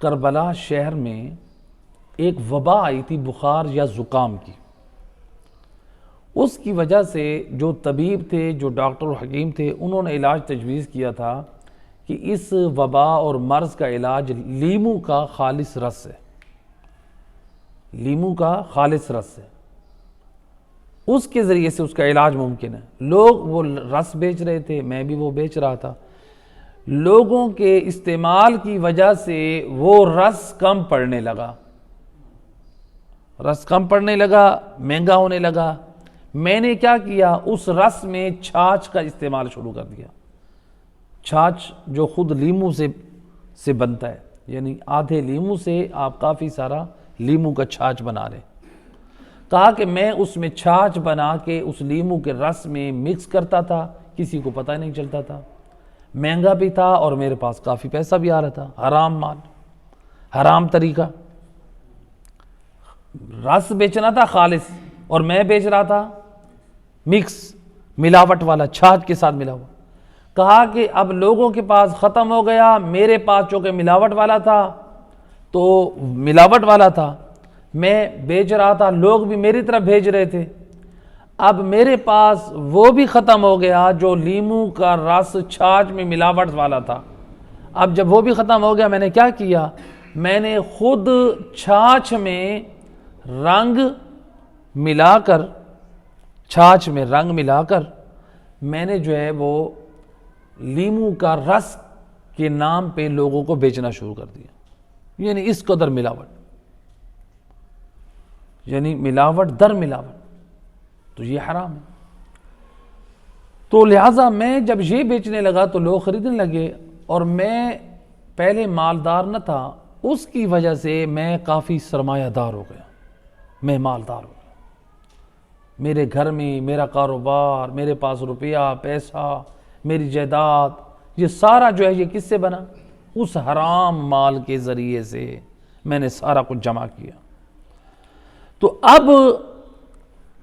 کربلا شہر میں ایک وبا آئی تھی، بخار یا زکام کی، اس کی وجہ سے جو طبیب تھے، جو ڈاکٹر و حکیم تھے، انہوں نے علاج تجویز کیا تھا کہ اس وبا اور مرض کا علاج لیمو کا خالص رس ہے، لیمو کا خالص رس ہے، اس کے ذریعے سے اس کا علاج ممکن ہے۔ لوگ وہ رس بیچ رہے تھے، میں بھی وہ بیچ رہا تھا، لوگوں کے استعمال کی وجہ سے وہ رس کم پڑنے لگا، رس کم پڑنے لگا، مہنگا ہونے لگا۔ میں نے کیا کیا؟ اس رس میں چھاچھ کا استعمال شروع کر دیا، چھاچھ جو خود لیمو سے بنتا ہے، یعنی آدھے لیمو سے آپ کافی سارا لیمو کا چھاچھ بنا رہے۔ کہا کہ میں اس میں چھاچھ بنا کے اس لیمو کے رس میں مکس کرتا تھا، کسی کو پتہ نہیں چلتا تھا، مہنگا بھی تھا اور میرے پاس کافی پیسہ بھی آ رہا تھا، حرام مال، حرام طریقہ، رس بیچنا تھا خالص اور میں بیچ رہا تھا مکس، ملاوٹ والا، چھاچھ کے ساتھ ملا ہوا۔ کہا کہ اب لوگوں کے پاس ختم ہو گیا، میرے پاس چونکہ ملاوٹ والا تھا تو ملاوٹ والا تھا، میں بیچ رہا تھا، لوگ بھی میری طرف بھیج رہے تھے، اب میرے پاس وہ بھی ختم ہو گیا جو لیمو کا رس چھاچھ میں ملاوٹ والا تھا۔ اب جب وہ بھی ختم ہو گیا، میں نے کیا کیا؟ میں نے خود چھاچھ میں رنگ ملا کر، چھاچھ میں رنگ ملا کر میں نے جو ہے وہ لیمو کا رس کے نام پہ لوگوں کو بیچنا شروع کر دیا، یعنی اس قدر ملاوٹ، یعنی ملاوٹ در ملاوٹ، تو یہ حرام ہے۔ تو لہٰذا میں جب یہ بیچنے لگا تو لوگ خریدنے لگے، اور میں پہلے مالدار نہ تھا، اس کی وجہ سے میں کافی سرمایہ دار ہو گیا، میں مالدار ہو گیا، میرے گھر میں میرا کاروبار، میرے پاس روپیہ پیسہ، میری جائیداد، یہ سارا جو ہے یہ کس سے بنا؟ اس حرام مال کے ذریعے سے میں نے سارا کچھ جمع کیا۔ تو اب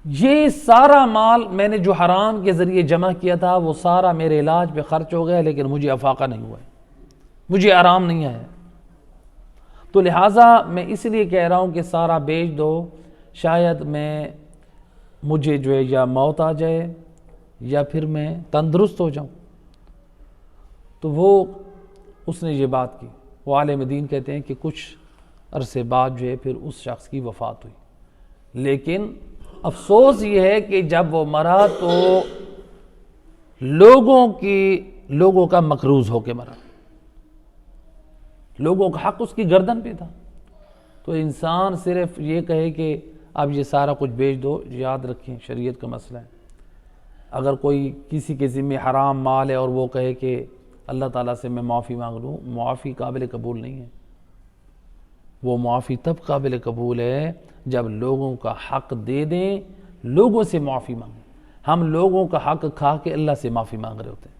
یہ سارا مال میں نے جو حرام کے ذریعے جمع کیا تھا وہ سارا میرے علاج پہ خرچ ہو گیا، لیکن مجھے افاقہ نہیں ہوا ہے، مجھے آرام نہیں آیا۔ تو لہٰذا میں اس لیے کہہ رہا ہوں کہ سارا بیچ دو، شاید مجھے جو ہے یا موت آ جائے یا پھر میں تندرست ہو جاؤں۔ تو اس نے یہ بات کی، وہ عالم دین کہتے ہیں کہ کچھ عرصے بعد جو ہے پھر اس شخص کی وفات ہوئی. لیکن افسوس یہ ہے کہ جب وہ مرا تو لوگوں کا مقروض ہو کے مرا، لوگوں کا حق اس کی گردن پہ تھا. تو انسان صرف یہ کہے کہ اب یہ سارا کچھ بیچ دو، یاد رکھیں شریعت کا مسئلہ ہے. اگر کوئی کسی کے ذمہ حرام مال ہے اور وہ کہے کہ اللہ تعالیٰ سے میں معافی مانگ لوں، معافی قابل قبول نہیں ہے. وہ معافی تب قابل قبول ہے جب لوگوں کا حق دے دیں، لوگوں سے معافی مانگیں. ہم لوگوں کا حق کھا کے اللہ سے معافی مانگ رہے ہوتے ہیں،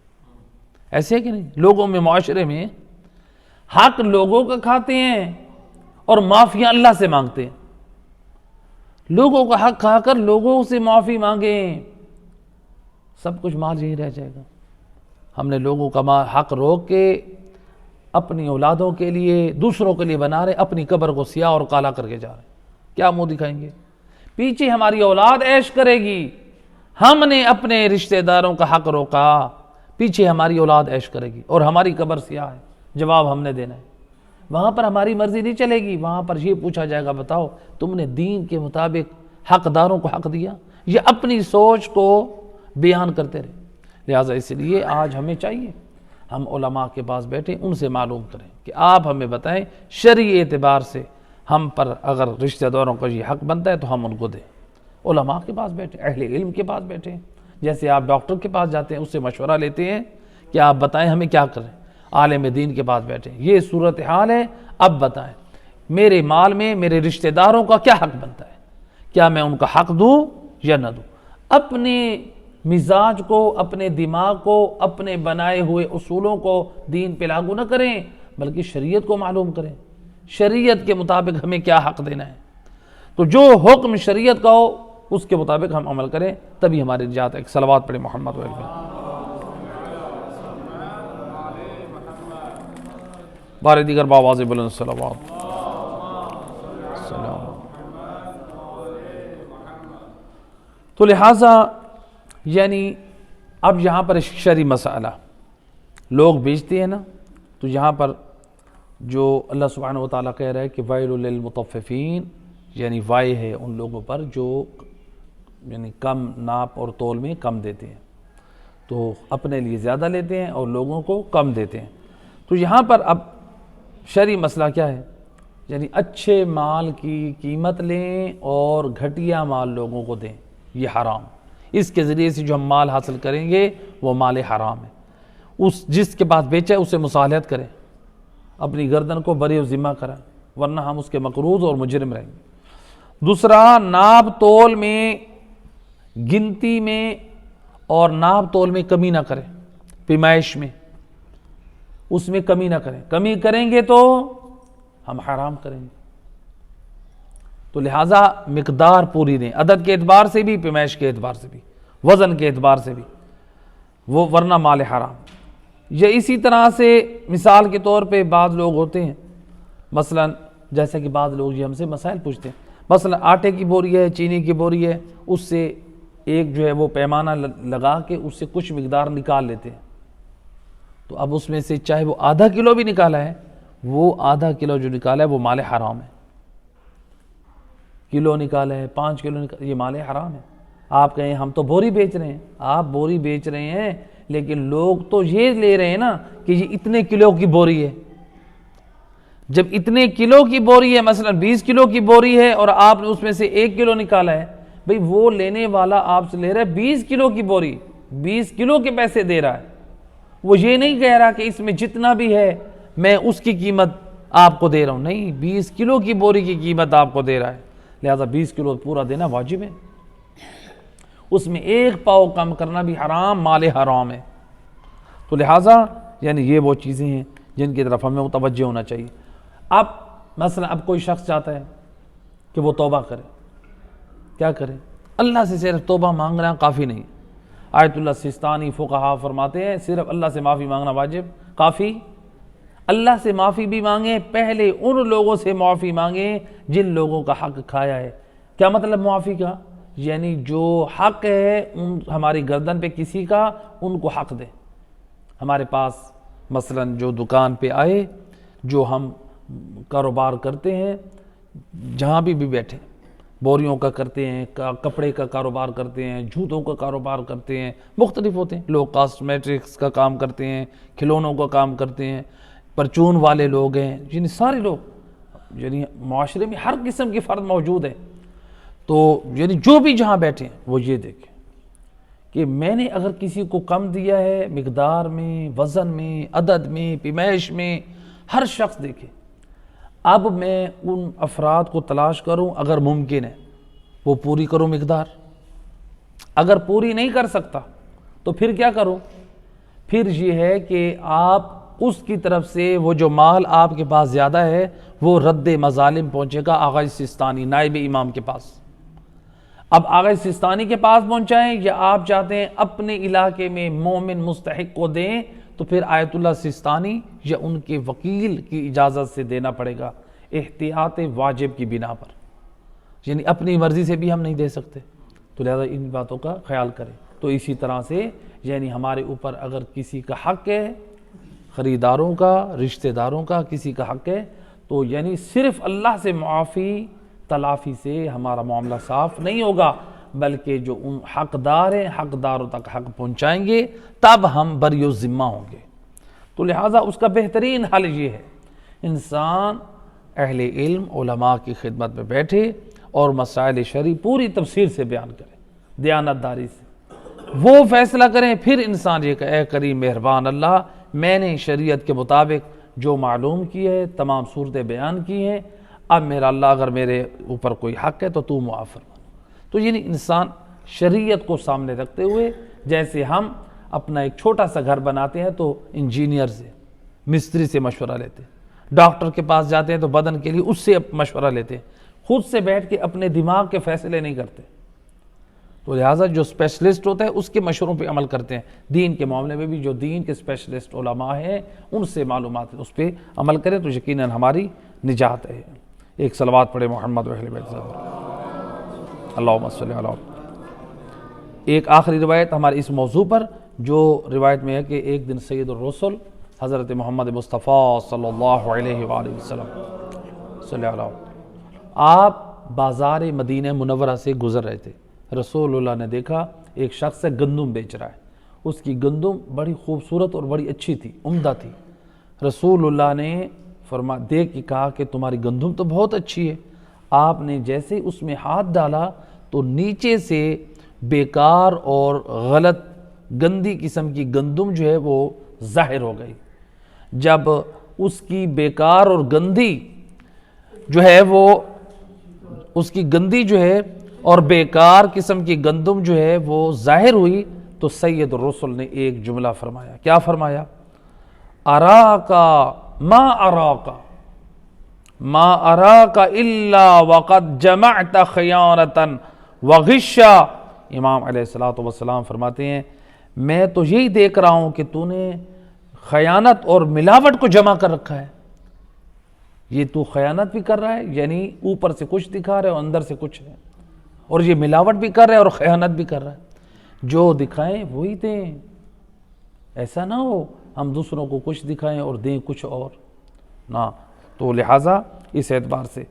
ایسے ہے کہ نہیں؟ لوگوں میں، معاشرے میں حق لوگوں کا کھاتے ہیں اور معافیاں اللہ سے مانگتے ہیں. لوگوں کا حق کھا کر لوگوں سے معافی مانگیں، سب کچھ مال یہی رہ جائے گا. ہم نے لوگوں کا حق روک کے اپنی اولادوں کے لیے، دوسروں کے لیے بنا رہے، اپنی قبر کو سیاہ اور کالا کر کے جا رہے. کیا منہ دکھائیں گے؟ پیچھے ہماری اولاد عیش کرے گی. ہم نے اپنے رشتہ داروں کا حق روکا، پیچھے ہماری اولاد عیش کرے گی اور ہماری قبر سیاہ ہے. جواب ہم نے دینا ہے. وہاں پر ہماری مرضی نہیں چلے گی، وہاں پر یہ پوچھا جائے گا بتاؤ تم نے دین کے مطابق حقداروں کو حق دیا؟ یہ اپنی سوچ کو بیان کرتے رہے. لہٰذا اس لیے آج ہمیں چاہیے ہم علماء کے پاس بیٹھیں، ان سے معلوم کریں کہ آپ ہمیں بتائیں شرعی اعتبار سے ہم پر اگر رشتہ داروں کا یہ حق بنتا ہے تو ہم ان کو دیں. علماء کے پاس بیٹھیں، اہل علم کے پاس بیٹھیں. جیسے آپ ڈاکٹر کے پاس جاتے ہیں، اس سے مشورہ لیتے ہیں کہ آپ بتائیں ہمیں کیا کریں. عالم دین کے پاس بیٹھیں، یہ صورتحال ہے، اب بتائیں میرے مال میں میرے رشتہ داروں کا کیا حق بنتا ہے، کیا میں ان کا حق دوں یا نہ دوں. اپنے مزاج کو، اپنے دماغ کو، اپنے بنائے ہوئے اصولوں کو دین پہ لاگو نہ کریں، بلکہ شریعت کو معلوم کریں، شریعت کے مطابق ہمیں کیا حق دینا ہے. تو جو حکم شریعت کا ہو اس کے مطابق ہم عمل کریں، تبھی ہماری نجات ہے. ایک صلوات پڑھیں محمد و علیہ. بار دیگر باواز بلند صلوات. تو لہٰذا یعنی اب یہاں پر شرعی مسئلہ لوگ بیچتے ہیں نا، تو یہاں پر جو اللہ سبحانہ و تعالیٰ کہہ رہا ہے کہ ویل للمطففین، یعنی وائے ہے ان لوگوں پر جو یعنی کم ناپ اور تول میں کم دیتے ہیں، تو اپنے لیے زیادہ لیتے ہیں اور لوگوں کو کم دیتے ہیں. تو یہاں پر اب شرعی مسئلہ کیا ہے؟ یعنی اچھے مال کی قیمت لیں اور گھٹیا مال لوگوں کو دیں، یہ حرام. اس کے ذریعے سے جو ہم مال حاصل کریں گے وہ مال حرام ہے. جس کے پاس بیچا ہے اسے مصالحت کریں، اپنی گردن کو بری و ذمہ کریں، ورنہ ہم اس کے مقروض اور مجرم رہیں گے. دوسرا، ناپ تول میں، گنتی میں اور ناپ تول میں کمی نہ کریں. پیمائش میں اس میں کمی نہ کریں، کمی کریں گے تو ہم حرام کریں گے. تو لہٰذا مقدار پوری دیں، عدد کے اعتبار سے بھی، پیمائش کے اعتبار سے بھی، وزن کے اعتبار سے بھی، وہ ورنہ مال حرام. یا اسی طرح سے مثال کے طور پہ بعض لوگ ہوتے ہیں، مثلا جیسا کہ بعض لوگ یہ ہم سے مسائل پوچھتے ہیں، مثلا آٹے کی بوری ہے، چینی کی بوری ہے، اس سے ایک جو ہے وہ پیمانہ لگا کے اس سے کچھ مقدار نکال لیتے ہیں. تو اب اس میں سے چاہے وہ آدھا کلو بھی نکالا ہے، وہ آدھا کلو جو نکالا ہے وہ مال حرام ہے. کلو نکالا ہے، 5 کلو نکالا، یہ مال حرام ہے. آپ کہیں ہم تو بوری بیچ رہے ہیں، آپ بوری بیچ رہے ہیں لیکن لوگ تو یہ لے رہے ہیں نا کہ یہ اتنے کلو کی بوری ہے. جب اتنے کلو کی بوری ہے، مثلا 20 کلو کی بوری ہے اور آپ نے اس میں سے 1 کلو نکالا ہے، بھئی وہ لینے والا آپ سے لے رہا ہے 20 کلو کی بوری، 20 کلو کے پیسے دے رہا ہے. وہ یہ نہیں کہہ رہا کہ اس میں جتنا بھی ہے میں اس کی قیمت آپ کو دے رہا ہوں، نہیں، 20 کلو کی بوری کی قیمت آپ کو دے رہا ہے، لہذا 20 کلو پورا دینا واجب ہے. اس میں 1 پاؤ کم کرنا بھی حرام، مال حرام ہے. تو لہٰذا یعنی یہ وہ چیزیں ہیں جن کی طرف ہمیں متوجہ ہونا چاہیے. اب مثلا اب کوئی شخص چاہتا ہے کہ وہ توبہ کرے، کیا کرے؟ اللہ سے صرف توبہ مانگنا کافی نہیں. آیت اللہ سستانی فقہا فرماتے ہیں صرف اللہ سے معافی مانگنا واجب کافی. اللہ سے معافی بھی مانگیں، پہلے ان لوگوں سے معافی مانگیں جن لوگوں کا حق کھایا ہے. کیا مطلب معافی کا؟ یعنی جو حق ہے ہماری گردن پہ کسی کا، ان کو حق دیں. ہمارے پاس مثلا جو دکان پہ آئے، جو ہم کاروبار کرتے ہیں جہاں بھی بیٹھے، بوریوں کا کرتے ہیں، کپڑے کا کاروبار کرتے ہیں، جوتوں کا کاروبار کرتے ہیں، مختلف ہوتے ہیں لوگ، کاسمیٹکس کا کام کرتے ہیں، کھلونوں کا کام کرتے ہیں، پرچون والے لوگ ہیں، یعنی سارے لوگ، یعنی معاشرے میں ہر قسم کے فرد موجود ہیں۔ تو یعنی جو بھی جہاں بیٹھے ہیں وہ یہ دیکھیں کہ میں نے اگر کسی کو کم دیا ہے مقدار میں، وزن میں، عدد میں، پیمائش میں، ہر شخص دیکھے، اب میں ان افراد کو تلاش کروں، اگر ممکن ہے وہ پوری کروں مقدار، اگر پوری نہیں کر سکتا تو پھر کیا کروں؟ پھر یہ ہے کہ آپ اس کی طرف سے وہ جو مال آپ کے پاس زیادہ ہے وہ رد مظالم پہنچے گا آغا سستانی نائب امام کے پاس۔ اب آغا سستانی کے پاس پہنچائیں یا آپ چاہتے ہیں اپنے علاقے میں مومن مستحق کو دیں تو پھر آیت اللہ سستانی یا ان کے وکیل کی اجازت سے دینا پڑے گا، احتیاط واجب کی بنا پر، یعنی اپنی مرضی سے بھی ہم نہیں دے سکتے، تو لہذا ان باتوں کا خیال کریں۔ تو اسی طرح سے یعنی ہمارے اوپر اگر کسی کا حق ہے، خریداروں کا، رشتہ داروں کا کسی کا حق ہے، تو یعنی صرف اللہ سے معافی تلافی سے ہمارا معاملہ صاف نہیں ہوگا، بلکہ جو ان حقدار ہیں حقداروں تک حق پہنچائیں گے تب ہم بری ذمہ ہوں گے۔ تو لہٰذا اس کا بہترین حل یہ ہے انسان اہل علم علماء کی خدمت میں بیٹھے اور مسائل شرعی پوری تفصیل سے بیان کرے، دیانتداری سے وہ فیصلہ کریں، پھر انسان یہ کہ اے کریم مہربان اللہ، میں نے شریعت کے مطابق جو معلوم کی ہے تمام صورتیں بیان کی ہیں، اب میرا اللہ اگر میرے اوپر کوئی حق ہے تو تو معاف فرما۔ تو یعنی انسان شریعت کو سامنے رکھتے ہوئے، جیسے ہم اپنا ایک چھوٹا سا گھر بناتے ہیں تو انجینئر سے، مستری سے مشورہ لیتے ہیں، ڈاکٹر کے پاس جاتے ہیں تو بدن کے لیے اس سے مشورہ لیتے ہیں، خود سے بیٹھ کے اپنے دماغ کے فیصلے نہیں کرتے۔ تو لہٰذا جو اسپیشلسٹ ہوتا ہے اس کے مشوروں پہ عمل کرتے ہیں۔ دین کے معاملے میں بھی جو دین کے اسپیشلسٹ علماء ہیں ان سے معلومات اس پہ عمل کریں تو یقیناً ہماری نجات ہے۔ ایک صلوات پڑھے محمد و اہل بیت صاحب، اللہم صلی علی۔ ایک آخری روایت ہمارے اس موضوع پر، جو روایت میں ہے کہ ایک دن سید الرسل حضرت محمد مصطفیٰ صلی اللہ علیہ وآلہ وسلم صلی اللہ علیہ، آپ بازار مدینہ منورہ سے گزر رہے تھے، رسول اللہ نے دیکھا ایک شخص گندم بیچ رہا ہے، اس کی گندم بڑی خوبصورت اور بڑی اچھی تھی، عمدہ تھی۔ رسول اللہ نے دیکھ کے کہا کہ تمہاری گندم تو بہت اچھی ہے۔ آپ نے جیسے اس میں ہاتھ ڈالا تو نیچے سے بیکار اور غلط گندی قسم کی گندم جو ہے وہ ظاہر ہو گئی۔ جب اس کی بیکار اور گندی جو ہے وہ اس کی گندی جو ہے اور بیکار قسم کی گندم جو ہے وہ ظاہر ہوئی تو سید الرسل نے ایک جملہ فرمایا، کیا فرمایا؟ اراکا ما اراکا ما اراکا الا وقد جمعت خیانتا وغشا۔ امام علیہ السلام فرماتے ہیں میں تو یہی دیکھ رہا ہوں کہ تو نے خیانت اور ملاوٹ کو جمع کر رکھا ہے۔ یہ تو خیانت بھی کر رہا ہے، یعنی اوپر سے کچھ دکھا رہا ہے اور اندر سے کچھ ہے، اور یہ ملاوٹ بھی کر رہا ہے اور خیانت بھی کر رہا ہے۔ جو دکھائیں وہی دیں، ایسا نہ ہو ہم دوسروں کو کچھ دکھائیں اور دیں کچھ اور نہ۔ تو لہٰذا اس اعتبار سے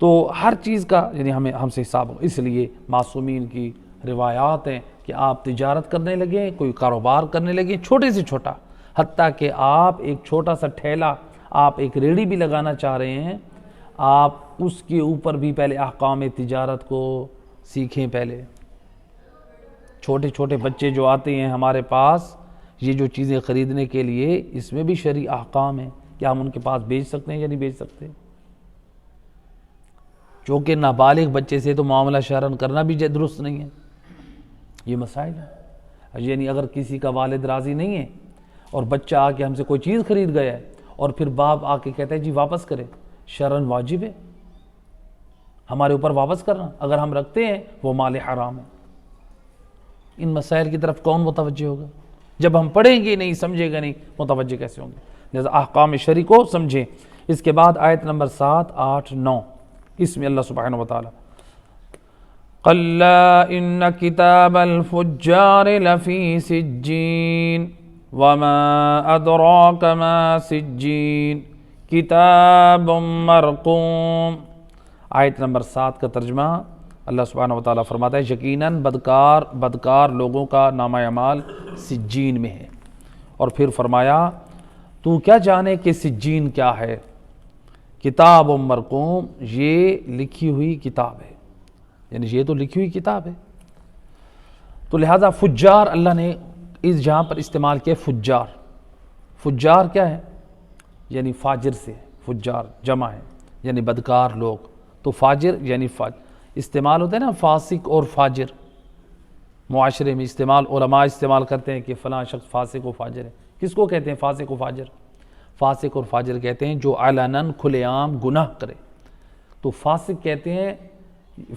تو ہر چیز کا یعنی ہم سے حساب ہو، اس لیے معصومین کی روایات ہیں کہ آپ تجارت کرنے لگیں، کوئی کاروبار کرنے لگیں چھوٹے سے چھوٹا، حتیٰ کہ آپ ایک چھوٹا سا ٹھیلا، آپ ایک ریڑھی بھی لگانا چاہ رہے ہیں، آپ اس کے اوپر بھی پہلے احکام تجارت کو سیکھیں۔ پہلے چھوٹے چھوٹے بچے جو آتے ہیں ہمارے پاس یہ جو چیزیں خریدنے کے لیے، اس میں بھی شرعی احکام ہیں، کیا ہم ان کے پاس بیچ سکتے ہیں یا نہیں بیچ سکتے؟ چونکہ نابالغ بچے سے تو معاملہ شرعاً کرنا بھی درست نہیں ہے، یہ مسائل ہے۔ یعنی اگر کسی کا والد راضی نہیں ہے اور بچہ آ کے ہم سے کوئی چیز خرید گیا ہے اور پھر باپ آ کے کہتا ہے جی واپس کرے، شرعاً واجب ہے ہمارے اوپر واپس کرنا، اگر ہم رکھتے ہیں وہ مال حرام ہے۔ ان مسائل کی طرف کون متوجہ ہوگا؟ جب ہم پڑھیں گے نہیں، سمجھے گا نہیں، متوجہ کیسے ہوں گے؟ لہذا احکام شرعی کو سمجھیں۔ اس کے بعد آیت نمبر 7، 8، 9 اس میں اللہ سبحانہ وتعالی قَلَّا إِنَّ كِتَابَ الْفُجَّارِ لَفِي سِجِّينٍ وَمَا أَدْرَاكَ مَا سِجِّينٌ، کتاب مرقوم۔ آیت نمبر 7 کا ترجمہ اللہ سبحانہ و تعالیٰ فرماتا ہے یقیناً بدکار لوگوں کا نامہ اعمال سجین میں ہے۔ اور پھر فرمایا تو کیا جانے کہ سجین کیا ہے؟ کتاب مرقوم، یہ لکھی ہوئی کتاب ہے، یعنی یہ تو لکھی ہوئی کتاب ہے۔ تو لہذا فجار اللہ نے اس جہاں پر استعمال کیا فجار۔ فجار کیا ہے؟ یعنی فاجر سے، فجار جمع ہے یعنی بدکار لوگ، تو فاجر یعنی استعمال ہوتا ہے نا فاسق اور فاجر، معاشرے میں استعمال، علماء استعمال کرتے ہیں کہ فلاں شخص فاسق و فاجر ہے۔ کس کو کہتے ہیں فاسق و فاجر؟ فاسق اور فاجر کہتے ہیں جو علناً کھلے عام گناہ کرے۔ تو فاسق کہتے ہیں،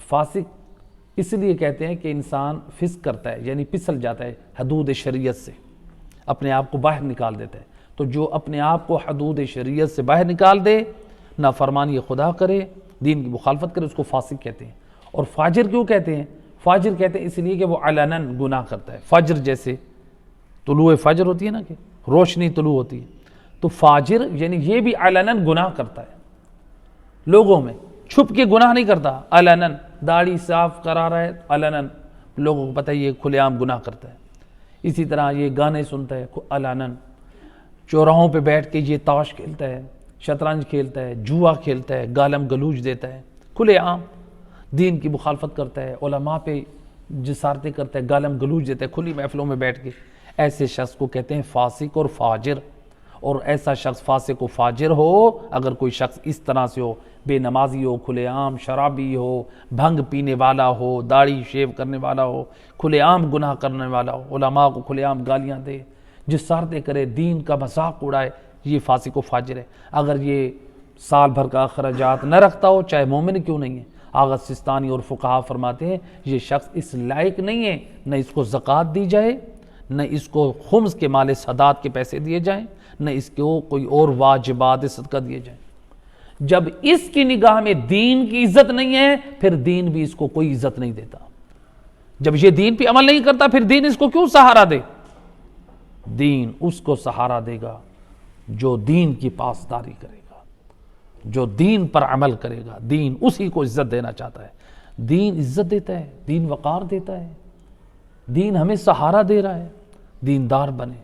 فاسق اس لیے کہتے ہیں کہ انسان فسق کرتا ہے یعنی پھسل جاتا ہے حدود شریعت سے، اپنے آپ کو باہر نکال دیتا ہے۔ تو جو اپنے آپ کو حدود شریعت سے باہر نکال دے، نافرمانی خدا کرے، دین کی مخالفت کرے، اس کو فاسق کہتے ہیں۔ اور فاجر کیوں کہتے ہیں؟ فاجر کہتے ہیں اس لیے کہ وہ علناً گناہ کرتا ہے، فجر جیسے طلوع فجر ہوتی ہے نا کہ روشنی طلوع ہوتی ہے، تو فاجر یعنی یہ بھی علناً گناہ کرتا ہے، لوگوں میں چھپ کے گناہ نہیں کرتا، علناً داڑھی صاف کرا رہا ہے، علناً لوگوں کو پتہ ہے یہ کھلے عام گناہ کرتا ہے۔ اسی طرح یہ گانے سنتا ہے علناً، چوراہوں پہ بیٹھ کے یہ تاش کھیلتا ہے، شطرنج کھیلتا ہے، جوا کھیلتا ہے، گالم گلوچ دیتا ہے، کھلے عام دین کی مخالفت کرتا ہے، علماء پہ جسارتیں کرتا ہے، گالم گلوچ دیتا ہے کھلی محفلوں میں بیٹھ کے۔ ایسے شخص کو کہتے ہیں فاسق اور فاجر۔ اور ایسا شخص فاسق و فاجر ہو اگر کوئی شخص اس طرح سے ہو، بے نمازی ہو، کھلے عام شرابی ہو، بھنگ پینے والا ہو، داڑھی شیو کرنے والا ہو، کھلے عام گناہ کرنے والا ہو، علماء کو کھلے عام گالیاں دے، جسارتیں کرے، دین کا مذاق اڑائے، یہ فاسق و فاجر ہے۔ اگر یہ سال بھر کا اخراجات نہ رکھتا ہو، چاہے مومن کیوں نہیں ہے، آغا سستانی اور فقہا فرماتے ہیں یہ شخص اس لائق نہیں ہے نہ اس کو زکوٰۃ دی جائے، نہ اس کو خمس کے مال صدات کے پیسے دیے جائیں، نہ اس کو کوئی اور واجبات صدقہ دیے جائیں۔ جب اس کی نگاہ میں دین کی عزت نہیں ہے، پھر دین بھی اس کو کوئی عزت نہیں دیتا۔ جب یہ دین پہ عمل نہیں کرتا، پھر دین اس کو کیوں سہارا دے؟ دین اس کو سہارا دے گا جو دین کی پاسداری کرے گا، جو دین پر عمل کرے گا، دین اسی کو عزت دینا چاہتا ہے۔ دین عزت دیتا ہے، دین وقار دیتا ہے، دین ہمیں سہارا دے رہا ہے۔ دیندار بنے،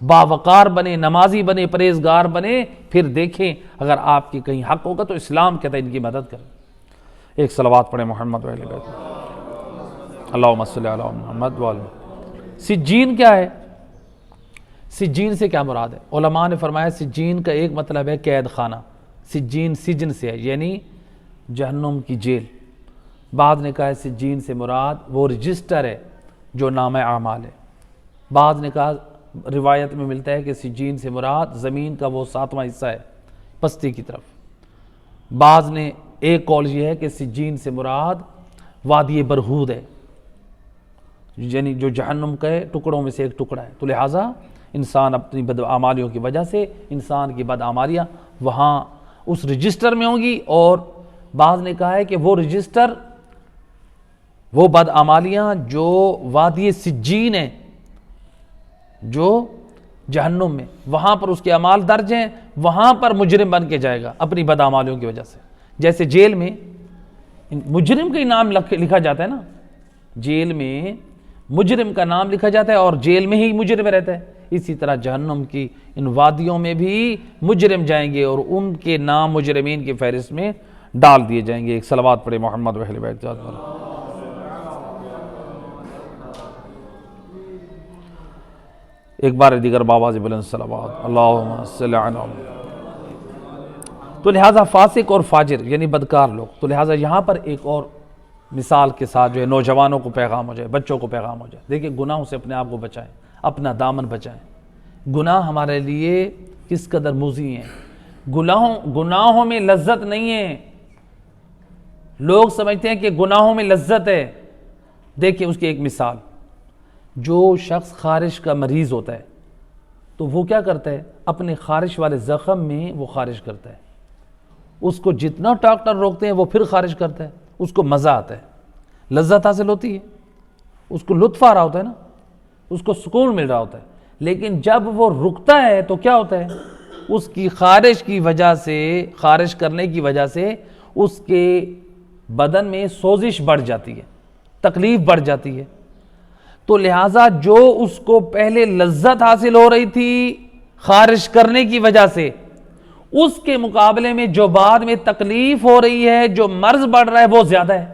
باوقار بنے، نمازی بنے، پرہیزگار بنے، پھر دیکھیں اگر آپ کی کہیں حق ہوگا تو اسلام کہتا ہے ان کی مدد کریں۔ ایک صلوات پڑھیں محمد و علیہ بیت، اللہم صلی علی محمد و علی۔ سجین کیا ہے؟ سجین سے کیا مراد ہے؟ علماء نے فرمایا سجین کا ایک مطلب ہے قید خانہ، سجین سجن سے ہے یعنی جہنم کی جیل۔ بعض نے کہا ہے سجین سے مراد وہ رجسٹر ہے جو نامہ اعمال ہے۔ بعض نے کہا روایت میں ملتا ہے کہ سجین سے مراد زمین کا وہ 7واں حصہ ہے پستی کی طرف۔ بعض نے ایک قول یہ ہے کہ سجین سے مراد وادی برہود ہے، یعنی جو جہنم کے ٹکڑوں میں سے ایک ٹکڑا ہے۔ تو لہٰذا انسان اپنی بدعمالیوں کی وجہ سے انسان کی بدعمالیاں وہاں اس رجسٹر میں ہوں گی، اور بعض نے کہا ہے کہ وہ رجسٹر وہ بدعمالیاں جو وادی سجین ہیں، جو جہنم میں، وہاں پر اس کے اعمال درج ہیں، وہاں پر مجرم بن کے جائے گا اپنی بدعمالیوں کی وجہ سے۔ جیسے جیل میں مجرم کا نام لکھا جاتا ہے نا، جیل میں مجرم کا نام لکھا جاتا ہے اور جیل میں ہی مجرم رہتا ہے، اسی طرح جہنم کی ان وادیوں میں بھی مجرم جائیں گے اور ان کے نام مجرمین کی فہرست میں ڈال دیے جائیں گے۔ ایک صلوات پڑھے محمد و اہل بیت۔ ایک بار دیگر بابا سے بلند صلوات، اللہم صلی علی محمد۔ تو لہٰذا فاسق اور فاجر یعنی بدکار لوگ، تو لہٰذا یہاں پر ایک اور مثال کے ساتھ جو ہے نوجوانوں کو پیغام ہو جائے، بچوں کو پیغام ہو جائے۔ دیکھیں گناہوں سے اپنے آپ کو بچائیں، اپنا دامن بچائیں۔ گناہ ہمارے لیے کس قدر مضی ہیں، گناہوں میں لذت نہیں ہے۔ لوگ سمجھتے ہیں کہ گناہوں میں لذت ہے۔ دیکھیں اس کی ایک مثال، جو شخص خارش کا مریض ہوتا ہے تو وہ کیا کرتا ہے؟ اپنے خارش والے زخم میں وہ خارش کرتا ہے، اس کو جتنا ڈاکٹر روکتے ہیں وہ پھر خارش کرتا ہے، اس کو مزہ آتا ہے، لذت حاصل ہوتی ہے، اس کو لطف آ رہا ہوتا ہے نا، اس کو سکون مل رہا ہوتا ہے۔ لیکن جب وہ رکتا ہے تو کیا ہوتا ہے؟ اس کی خارش کرنے کی وجہ سے اس کے بدن میں سوزش بڑھ جاتی ہے، تکلیف بڑھ جاتی ہے۔ تو لہٰذا جو اس کو پہلے لذت حاصل ہو رہی تھی خارش کرنے کی وجہ سے، اس کے مقابلے میں جو بعد میں تکلیف ہو رہی ہے، جو مرض بڑھ رہا ہے، وہ زیادہ ہے۔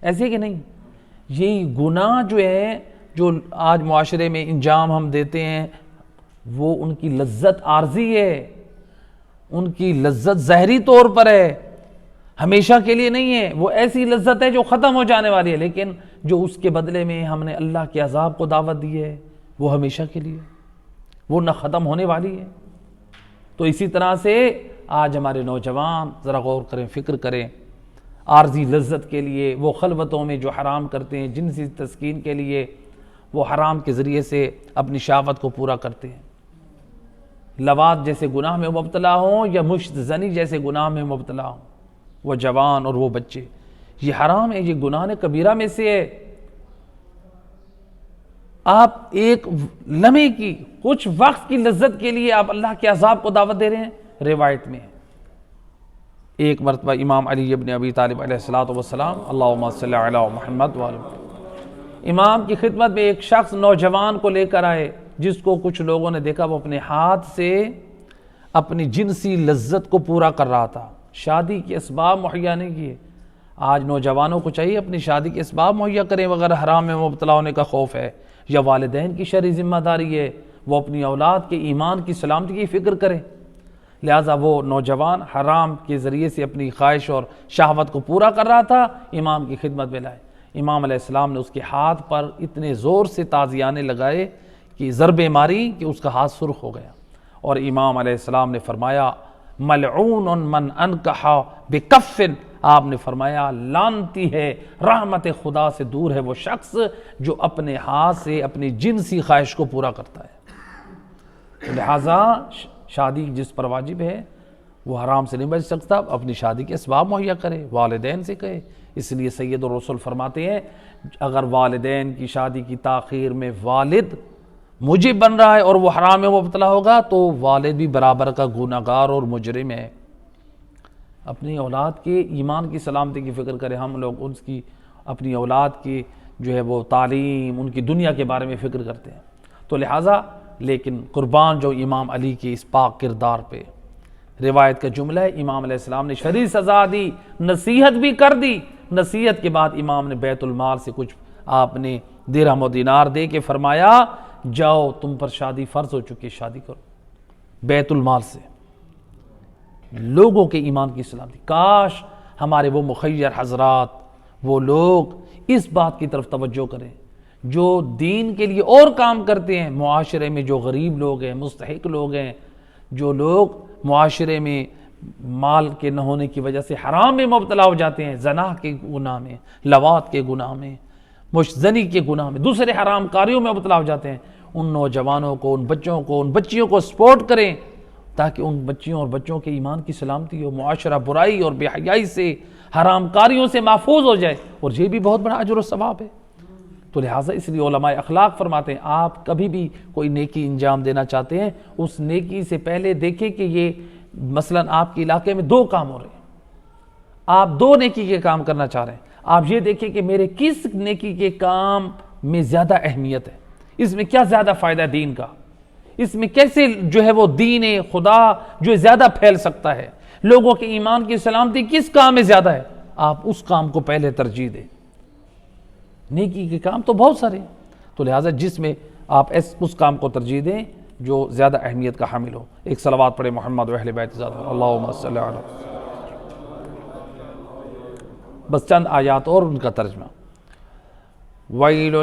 ایسے کہ نہیں؟ یہی گناہ جو ہے، جو آج معاشرے میں انجام ہم دیتے ہیں، وہ ان کی لذت عارضی ہے، ان کی لذت ظاہری طور پر ہے، ہمیشہ کے لیے نہیں ہے۔ وہ ایسی لذت ہے جو ختم ہو جانے والی ہے، لیکن جو اس کے بدلے میں ہم نے اللہ کے عذاب کو دعوت دی ہے، وہ ہمیشہ کے لیے، وہ نہ ختم ہونے والی ہے۔ تو اسی طرح سے آج ہمارے نوجوان ذرا غور کریں، فکر کریں، عارضی لذت کے لیے وہ خلوتوں میں جو حرام کرتے ہیں، جنسی تسکین کے لیے وہ حرام کے ذریعے سے اپنی شہوت کو پورا کرتے ہیں، لواط جیسے گناہ میں مبتلا ہوں یا مشت زنی جیسے گناہ میں مبتلا ہوں، وہ جوان اور وہ بچے، یہ حرام ہے، یہ گناہ کبیرہ میں سے ہے۔ آپ ایک لمحے کی، کچھ وقت کی لذت کے لیے آپ اللہ کے عذاب کو دعوت دے رہے ہیں۔ روایت میں ایک مرتبہ امام علی ابن ابی طالب علیہ السلام، اللہم صلی علی محمد وعلی محمد، امام کی خدمت میں ایک شخص نوجوان کو لے کر آئے، جس کو کچھ لوگوں نے دیکھا وہ اپنے ہاتھ سے اپنی جنسی لذت کو پورا کر رہا تھا، شادی کے اسباب مہیا نہیں کیے۔ آج نوجوانوں کو چاہیے اپنی شادی کے اسباب مہیا کریں، اگر حرام میں مبتلا ہونے کا خوف ہے یا والدین کی شرعی ذمہ داری ہے، وہ اپنی اولاد کے ایمان کی سلامتی کی فکر کریں۔ لہٰذا وہ نوجوان حرام کے ذریعے سے اپنی خواہش اور شہوت کو پورا کر رہا تھا، امام کی خدمت میں لائے۔ امام علیہ السلام نے اس کے ہاتھ پر اتنے زور سے تازیانے لگائے کہ ضربیں ماری کہ اس کا ہاتھ سرخ ہو گیا، اور امام علیہ السلام نے فرمایا ملعون من انکح بکف، آپ نے فرمایا لعنتی ہے، رحمت خدا سے دور ہے وہ شخص جو اپنے ہاتھ سے اپنی جنسی خواہش کو پورا کرتا ہے۔ لہٰذا شادی جس پر واجب ہے وہ حرام سے نہیں بچ سکتا، اپنی شادی کے اسباب مہیا کرے، والدین سے کہے۔ اس لیے سید الرسول فرماتے ہیں اگر والدین کی شادی کی تاخیر میں والد موجب بن رہا ہے اور وہ حرام میں مبتلا ہوگا تو والد بھی برابر کا گناہگار اور مجرم ہے۔ اپنی اولاد کے ایمان کی سلامتی کی فکر کریں، ہم لوگ اس کی اپنی اولاد کی جو ہے وہ تعلیم، ان کی دنیا کے بارے میں فکر کرتے ہیں۔ تو لہٰذا لیکن قربان جو امام علی کے اس پاک کردار پہ، روایت کا جملہ ہے امام علیہ السلام نے شرعی سزا دی، نصیحت بھی کر دی، نصیحت کے بعد امام نے بیت المال سے کچھ آپ نے درہم و دینار دے کے فرمایا جاؤ تم پر شادی فرض ہو چکی، شادی کرو، بیت المال سے۔ لوگوں کے ایمان کی سلامتی، کاش ہمارے وہ مخیر حضرات، وہ لوگ اس بات کی طرف توجہ کریں جو دین کے لیے اور کام کرتے ہیں، معاشرے میں جو غریب لوگ ہیں، مستحق لوگ ہیں، جو لوگ معاشرے میں مال کے نہ ہونے کی وجہ سے حرام میں مبتلا ہو جاتے ہیں، زنا کے گناہ میں، لواط کے گناہ میں، مشزنی کے گناہ میں، دوسرے حرام کاریوں میں مبتلا ہو جاتے ہیں، ان نوجوانوں کو، ان بچوں کو، ان بچیوں کو سپورٹ کریں تاکہ ان بچیوں اور بچوں کے ایمان کی سلامتی ہو، معاشرہ برائی اور بے حیائی سے، حرام کاریوں سے محفوظ ہو جائے، اور یہ بھی بہت بڑا اجر و ثواب ہے۔ تو لہٰذا اس لیے علماء اخلاق فرماتے ہیں آپ کبھی بھی کوئی نیکی انجام دینا چاہتے ہیں، اس نیکی سے پہلے دیکھیں کہ یہ مثلاً آپ کے علاقے میں 2 کام ہو رہے ہیں، آپ 2 نیکی کے کام کرنا چاہ رہے ہیں، آپ یہ دیکھیں کہ میرے کس نیکی کے کام میں زیادہ اہمیت ہے، اس میں کیا زیادہ فائدہ ہے دین کا، اس میں کیسے جو ہے وہ دین خدا جو زیادہ پھیل سکتا ہے، لوگوں کے ایمان کی سلامتی کس کام میں زیادہ ہے، آپ اس کام کو پہلے ترجیح دیں۔ نیکی کے کام تو بہت سارے ہیں، تو لہٰذا جس میں آپ اس کام کو ترجیح دیں جو زیادہ اہمیت کا حامل ہو۔ ایک صلوات پڑھے محمد و اہل بیت زیادہ، اللہم صلی علی۔ بس چند آیات اور ان کا ترجمہ۔ وَيْلٌ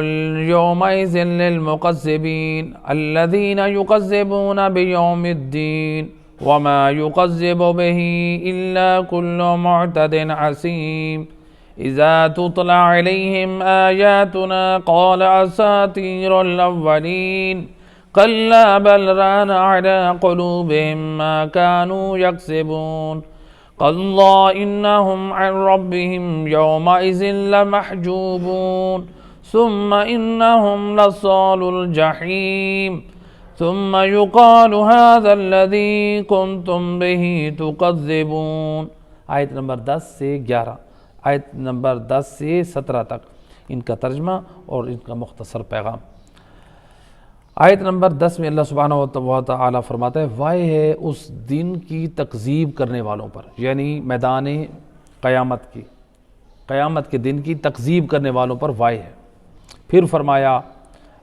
يَوْمَئِذٍ لِّلْمُكَذِّبِينَ الَّذِينَ يُكَذِّبُونَ بِيَوْمِ الدِّينِ وَمَا يُكَذِّبُ بِهِ إِلَّا كُلُّ مُعْتَدٍ عَسِيمٍ إِذَا تُتْلَى عَلَيْهِمْ آيَاتُنَا قَالَ أَسَاطِيرُ الْأَوَّلِينَ كَلَّا بَلْ رَانَ عَلَىٰ قُلُوبِهِمْ مَا كَانُوا يَكْسِبُونَ كَلَّا إِنَّهُمْ عَنْ رَبِّهِمْ يَوْمَئِذٍ لَمَحْجُوبُونَ ثُمَّ إِنَّهُمْ لَصَالُو الْجَحِيمِ ثم يقال هذا الذي كنتم به تكذبون. آیت نمبر 10 سے 11، آیت نمبر 10 سے 17 تک ان کا ترجمہ اور ان کا مختصر پیغام. آیت نمبر 10 میں اللہ سبحانہ و تعالیٰ فرماتا ہے وائے ہے اس دن کی تکذیب کرنے والوں پر، یعنی میدان قیامت کے دن کی تکذیب کرنے والوں پر وائے ہے. پھر فرمایا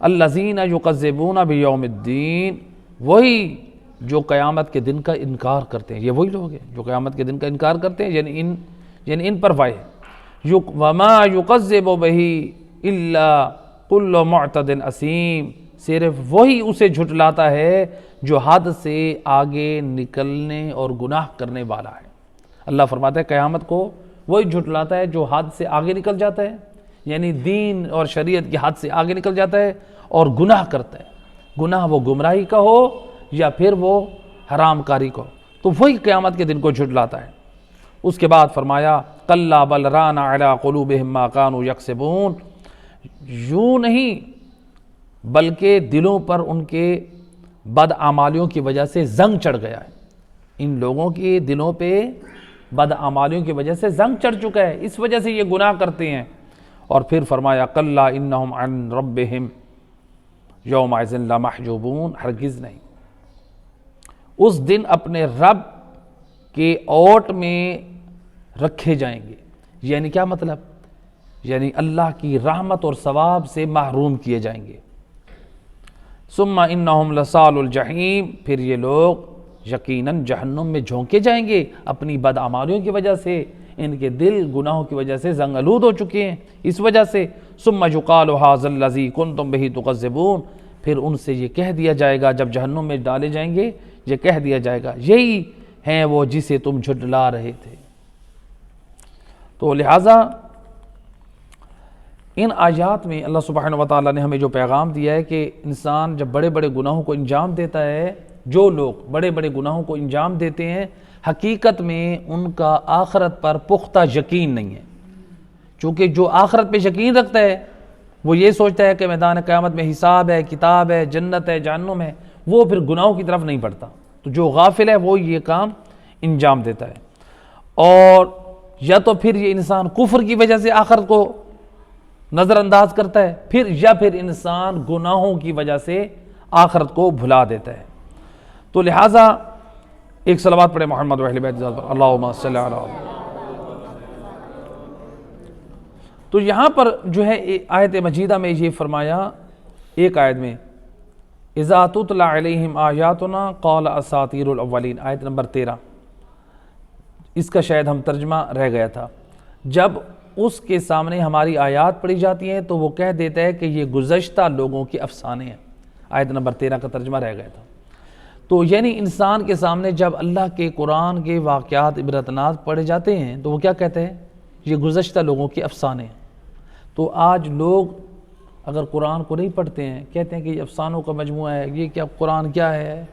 الذین یکذبون بیوم الدین، وہی جو قیامت کے دن کا انکار کرتے ہیں، یہ وہی لوگ ہیں جو قیامت کے دن کا انکار کرتے ہیں، یعنی ان پر وائے ہے. وما یکذب بہ الا کل معتد اثیم، صرف وہی اسے جھٹلاتا ہے جو حد سے آگے نکلنے اور گناہ کرنے والا ہے. اللہ فرماتا ہے قیامت کو وہی جھٹلاتا ہے جو حد سے آگے نکل جاتا ہے، یعنی دین اور شریعت کی حد سے آگے نکل جاتا ہے اور گناہ کرتا ہے. گناہ وہ گمراہی کا ہو یا پھر وہ حرام کاری کو، تو وہی قیامت کے دن کو جھٹلاتا ہے. اس کے بعد فرمایا کلا بل ران علی قلوبہم ما کانوا یکسبون، یوں نہیں بلکہ دلوں پر ان کے بدعمالیوں کی وجہ سے زنگ چڑھ گیا ہے. ان لوگوں کے دلوں پہ بدعمالیوں کی وجہ سے زنگ چڑھ چکا ہے، اس وجہ سے یہ گناہ کرتے ہیں. اور پھر فرمایا کلا انہم عن ربہم یومئذ لمحجوبون، ہرگز نہیں، اس دن اپنے رب کے اوٹ میں رکھے جائیں گے. یعنی کیا مطلب؟ یعنی اللہ کی رحمت اور ثواب سے محروم کیے جائیں گے. ثم انہم لصال الجحیم، پھر یہ لوگ یقیناً جہنم میں جھونکے جائیں گے اپنی بدعمالیوں کی وجہ سے. ان کے دل گناہوں کی وجہ سے زنگ آلود ہو چکے ہیں، اس وجہ سے. ثم یقال ھذا الذی کنتم بہ تکذبون، پھر ان سے یہ کہہ دیا جائے گا جب جہنم میں ڈالے جائیں گے، یہ کہہ دیا جائے گا یہی ہیں وہ جسے تم جھٹلا رہے تھے. تو لہٰذا ان آیات میں اللہ سبحانہ و تعالیٰ نے ہمیں جو پیغام دیا ہے کہ انسان جب بڑے بڑے گناہوں کو انجام دیتا ہے، جو لوگ بڑے بڑے گناہوں کو انجام دیتے ہیں حقیقت میں ان کا آخرت پر پختہ یقین نہیں ہے. چونکہ جو آخرت پہ یقین رکھتا ہے وہ یہ سوچتا ہے کہ میدان قیامت میں حساب ہے، کتاب ہے، جنت ہے، جہنم ہے، وہ پھر گناہوں کی طرف نہیں بڑھتا. تو جو غافل ہے وہ یہ کام انجام دیتا ہے. اور یا تو پھر یہ انسان کفر کی وجہ سے آخرت کو نظر انداز کرتا ہے، پھر انسان گناہوں کی وجہ سے آخرت کو بھلا دیتا ہے. تو لہٰذا ایک صلوات پڑھے محمد و اہل بیت پر، اللہم صلی علی. تو یہاں پر جو ہے آیت مجیدہ میں یہ فرمایا ایک آیت میں اذا تتلی علیہم آیاتنا قال اساطیر الاولین، آیت نمبر 13. اس کا شاید ہم ترجمہ رہ گیا تھا. جب اس کے سامنے ہماری آیات پڑھی جاتی ہیں تو وہ کہہ دیتا ہے کہ یہ گزشتہ لوگوں کے افسانے ہیں. آیت نمبر 13 کا ترجمہ رہ گیا تھا. تو یعنی انسان کے سامنے جب اللہ کے قرآن کے واقعات عبرتناک پڑھے جاتے ہیں تو وہ کیا کہتے ہیں؟ یہ گزشتہ لوگوں کے افسانے ہیں. تو آج لوگ اگر قرآن کو نہیں پڑھتے ہیں کہتے ہیں کہ یہ افسانوں کا مجموعہ ہے، یہ کیا قرآن کیا ہے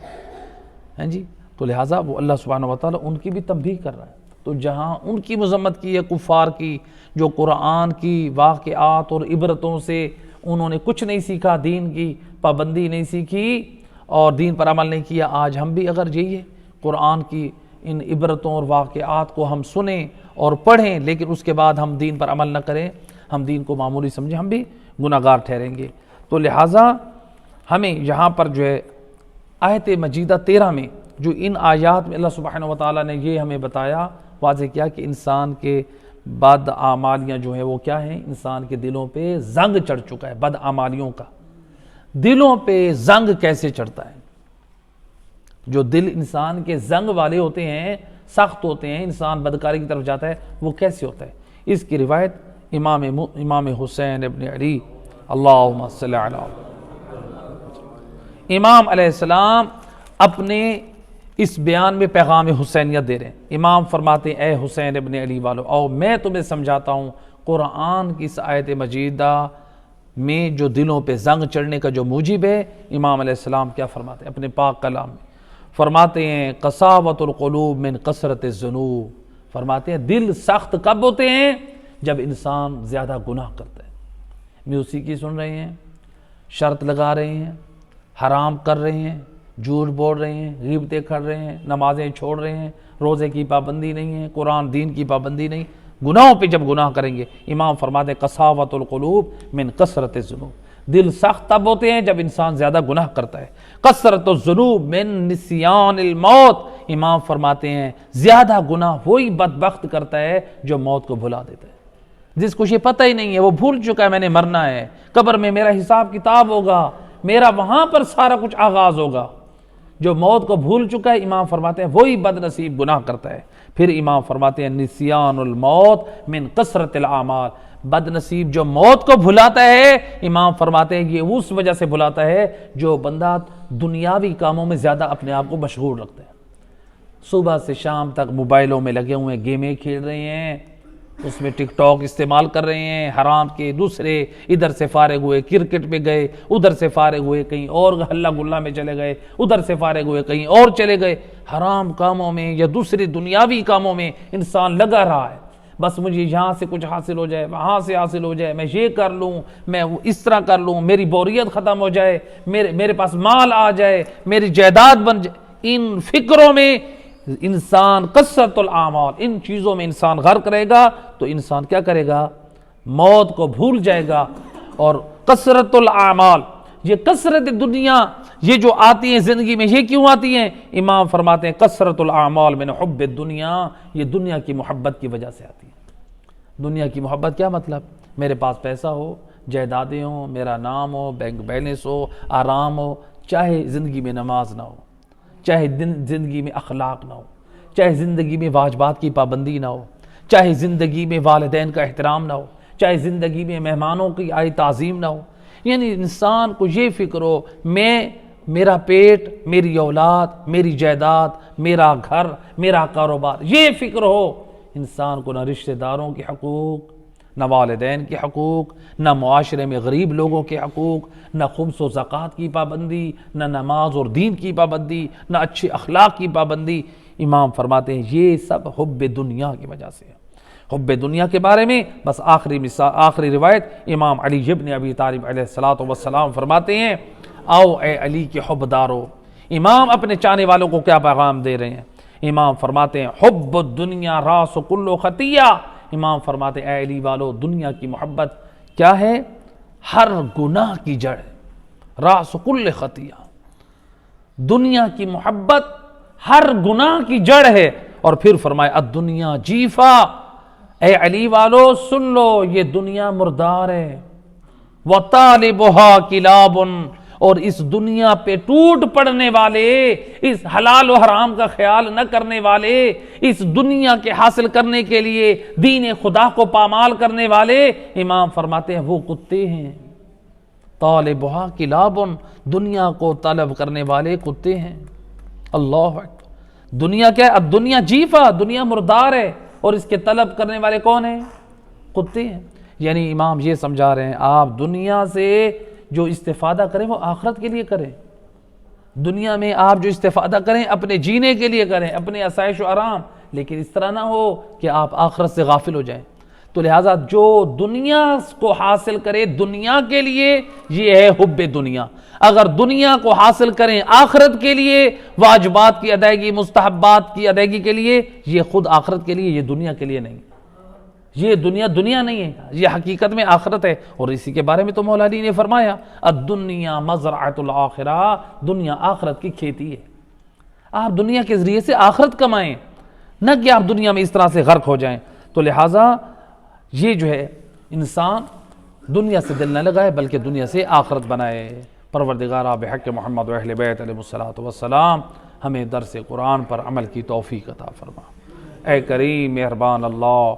ہیں جی. تو لہٰذا وہ اللہ سبحانہ و تعالیٰ ان کی بھی تنبیہ کر رہا ہے. تو جہاں ان کی مذمت کی ہے کفار کی، جو قرآن کی واقعات اور عبرتوں سے انہوں نے کچھ نہیں سیکھا، دین کی پابندی نہیں سیکھی اور دین پر عمل نہیں کیا. آج ہم بھی اگر یہی ہے قرآن کی ان عبرتوں اور واقعات کو ہم سنیں اور پڑھیں لیکن اس کے بعد ہم دین پر عمل نہ کریں، ہم دین کو معمولی سمجھیں، ہم بھی گناہگار ٹھہریں گے. تو لہٰذا ہمیں یہاں پر جو ہے آیت مجیدہ 13 میں جو ان آیات میں اللہ سبحانہ و تعالیٰ نے یہ ہمیں بتایا، واضح کیا کہ انسان کے بدعمالیاں جو ہیں وہ کیا ہیں، انسان کے دلوں پہ زنگ چڑھ چکا ہے. بدعمالیوں کا دلوں پہ زنگ کیسے چڑھتا ہے؟ جو دل انسان کے زنگ والے ہوتے ہیں، سخت ہوتے ہیں، انسان بدکاری کی طرف جاتا ہے، وہ کیسے ہوتا ہے؟ اس کی روایت امام حسین ابن علی اللہم صلی علی. امام علیہ السلام اپنے اس بیان میں پیغام حسینیت دے رہے ہیں. امام فرماتے ہیں اے حسین ابن علی والو، آؤ میں تمہیں سمجھاتا ہوں قرآن کی اس آیت مجیدہ میں جو دلوں پہ زنگ چڑھنے کا جو موجب ہے. امام علیہ السلام کیا فرماتے ہیں اپنے پاک کلام میں؟ فرماتے ہیں قساوۃ القلوب من کثرت الذنوب. فرماتے ہیں دل سخت کب ہوتے ہیں؟ جب انسان زیادہ گناہ کرتا ہے. میوسیقی سن رہے ہیں، شرط لگا رہے ہیں، حرام کر رہے ہیں، جھوٹ بول رہے ہیں، غیبتیں کر رہے ہیں، نمازیں چھوڑ رہے ہیں، روزے کی پابندی نہیں ہے، قرآن دین کی پابندی نہیں، گناہوں پہ جب گناہ کریں گے، امام فرماتے ہیں قساوت القلوب من کثرت الذنوب، دل سخت تب ہوتے ہیں جب انسان زیادہ گناہ کرتا ہے، کثرت الذنوب من نسیان الموت، امام فرماتے ہیں زیادہ گناہ وہی بدبخت کرتا ہے جو موت کو بھلا دیتا ہے، جس کو یہ پتہ ہی نہیں ہے، وہ بھول چکا ہے میں نے مرنا ہے، قبر میں میرا حساب کتاب ہوگا، میرا وہاں پر سارا کچھ آغاز ہوگا، جو موت کو بھول چکا ہے امام فرماتے ہیں وہی بد نصیب گناہ کرتا ہے۔ پھر امام فرماتے ہیں نسیان الموت من کثرت الاعمال، بد نصیب جو موت کو بھلاتا ہے، امام فرماتے ہیں یہ اس وجہ سے بھلاتا ہے جو بندہ دنیاوی کاموں میں زیادہ اپنے آپ کو مشغول رکھتا ہے، صبح سے شام تک موبائلوں میں لگے ہوئے ہیں، گیمیں کھیل رہے ہیں، اس میں ٹک ٹاک استعمال کر رہے ہیں حرام کے، دوسرے ادھر سے فارغ ہوئے کرکٹ پہ گئے، ادھر سے فارغ ہوئے کہیں اور ہلا گلا میں چلے گئے، ادھر سے فارغ ہوئے کہیں اور چلے گئے، حرام کاموں میں یا دوسرے دنیاوی کاموں میں انسان لگا رہا ہے، بس مجھے یہاں سے کچھ حاصل ہو جائے، وہاں سے حاصل ہو جائے، میں یہ کر لوں، میں اس طرح کر لوں، میری بوریت ختم ہو جائے، میرے پاس مال آ جائے، میری جائیداد بن جائے، ان فکروں میں انسان کثرت الاعمال، ان چیزوں میں انسان غرق رہے گا تو انسان کیا کرے گا؟ موت کو بھول جائے گا۔ اور کثرت الاعمال، یہ کثرت دنیا یہ جو آتی ہیں زندگی میں، یہ کیوں آتی ہیں؟ امام فرماتے ہیں کثرت الاعمال من حب الدنیا، یہ دنیا کی محبت کی وجہ سے آتی ہے۔ دنیا کی محبت کیا مطلب؟ میرے پاس پیسہ ہو، جائیدادیں ہوں، میرا نام ہو، بینک بیلنس ہو، آرام ہو، چاہے زندگی میں نماز نہ ہو، چاہے زندگی میں اخلاق نہ ہو، چاہے زندگی میں واجبات کی پابندی نہ ہو، چاہے زندگی میں والدین کا احترام نہ ہو، چاہے زندگی میں مہمانوں کی آئی تعظیم نہ ہو، یعنی انسان کو یہ فکر ہو میرا پیٹ، میری اولاد، میری جائیداد، میرا گھر، میرا کاروبار، یہ فکر ہو، انسان کو نہ رشتہ داروں کے حقوق، نہ والدین کے حقوق، نہ معاشرے میں غریب لوگوں کے حقوق، نہ خمس و زکوٰۃ کی پابندی، نہ نماز اور دین کی پابندی، نہ اچھے اخلاق کی پابندی۔ امام فرماتے ہیں یہ سب حب دنیا کی وجہ سے ہے۔ حب دنیا کے بارے میں بس آخری روایت، امام علی ابن ابی طالب علیہ السلام فرماتے ہیں آؤ اے علی کے حب دارو، امام اپنے چاہنے والوں کو کیا پیغام دے رہے ہیں؟ امام فرماتے ہیں حب الدنیا راس کل خطیہ، امام فرماتے ہیں اے علی والو، دنیا کی محبت کیا ہے؟ ہر گناہ کی جڑ ہے، راس کل خطیہ، دنیا کی محبت ہر گناہ کی جڑ ہے۔ اور پھر فرمائے الدنیا جیفا، اے علی والو سن لو یہ دنیا مردار ہے، وطالبها کلاب، اور اس دنیا پہ ٹوٹ پڑنے والے، اس حلال و حرام کا خیال نہ کرنے والے، اس دنیا کے حاصل کرنے کے لیے دین خدا کو پامال کرنے والے، امام فرماتے ہیں وہ کتے ہیں، طالبها کلاب، دنیا کو طلب کرنے والے کتے ہیں۔ اللہ اکبر، دنیا کیا ہے؟ الدنیا جیفا، دنیا مردار ہے، اور اس کے طلب کرنے والے کون ہیں؟ کتے ہیں۔ یعنی امام یہ سمجھا رہے ہیں آپ دنیا سے جو استفادہ کریں وہ آخرت کے لیے کریں، دنیا میں آپ جو استفادہ کریں اپنے جینے کے لیے کریں، اپنے آسائش و آرام، لیکن اس طرح نہ ہو کہ آپ آخرت سے غافل ہو جائیں۔ تو لہٰذا جو دنیا کو حاصل کرے دنیا کے لیے، یہ ہے حب دنیا۔ اگر دنیا کو حاصل کریں آخرت کے لیے، واجبات کی ادائیگی، مستحبات کی ادائیگی کے لیے، یہ خود آخرت کے لیے، یہ دنیا کے لیے نہیں، یہ دنیا نہیں ہے، یہ حقیقت میں آخرت ہے۔ اور اسی کے بارے میں تو مولا علی نے فرمایا الدنیا مزرعۃ الآخرہ، دنیا آخرت کی کھیتی ہے، آپ دنیا کے ذریعے سے آخرت کمائیں، نہ کہ آپ دنیا میں اس طرح سے غرق ہو جائیں۔ تو لہٰذا یہ جو ہے انسان دنیا سے دل نہ لگائے بلکہ دنیا سے آخرت بنائے۔ پروردگارہ بحق محمد و اہل بیت علیہ الصلوۃ والسلام ہمیں درس قرآن پر عمل کی توفیق عطا فرما۔ اے کریم مہربان اللہ،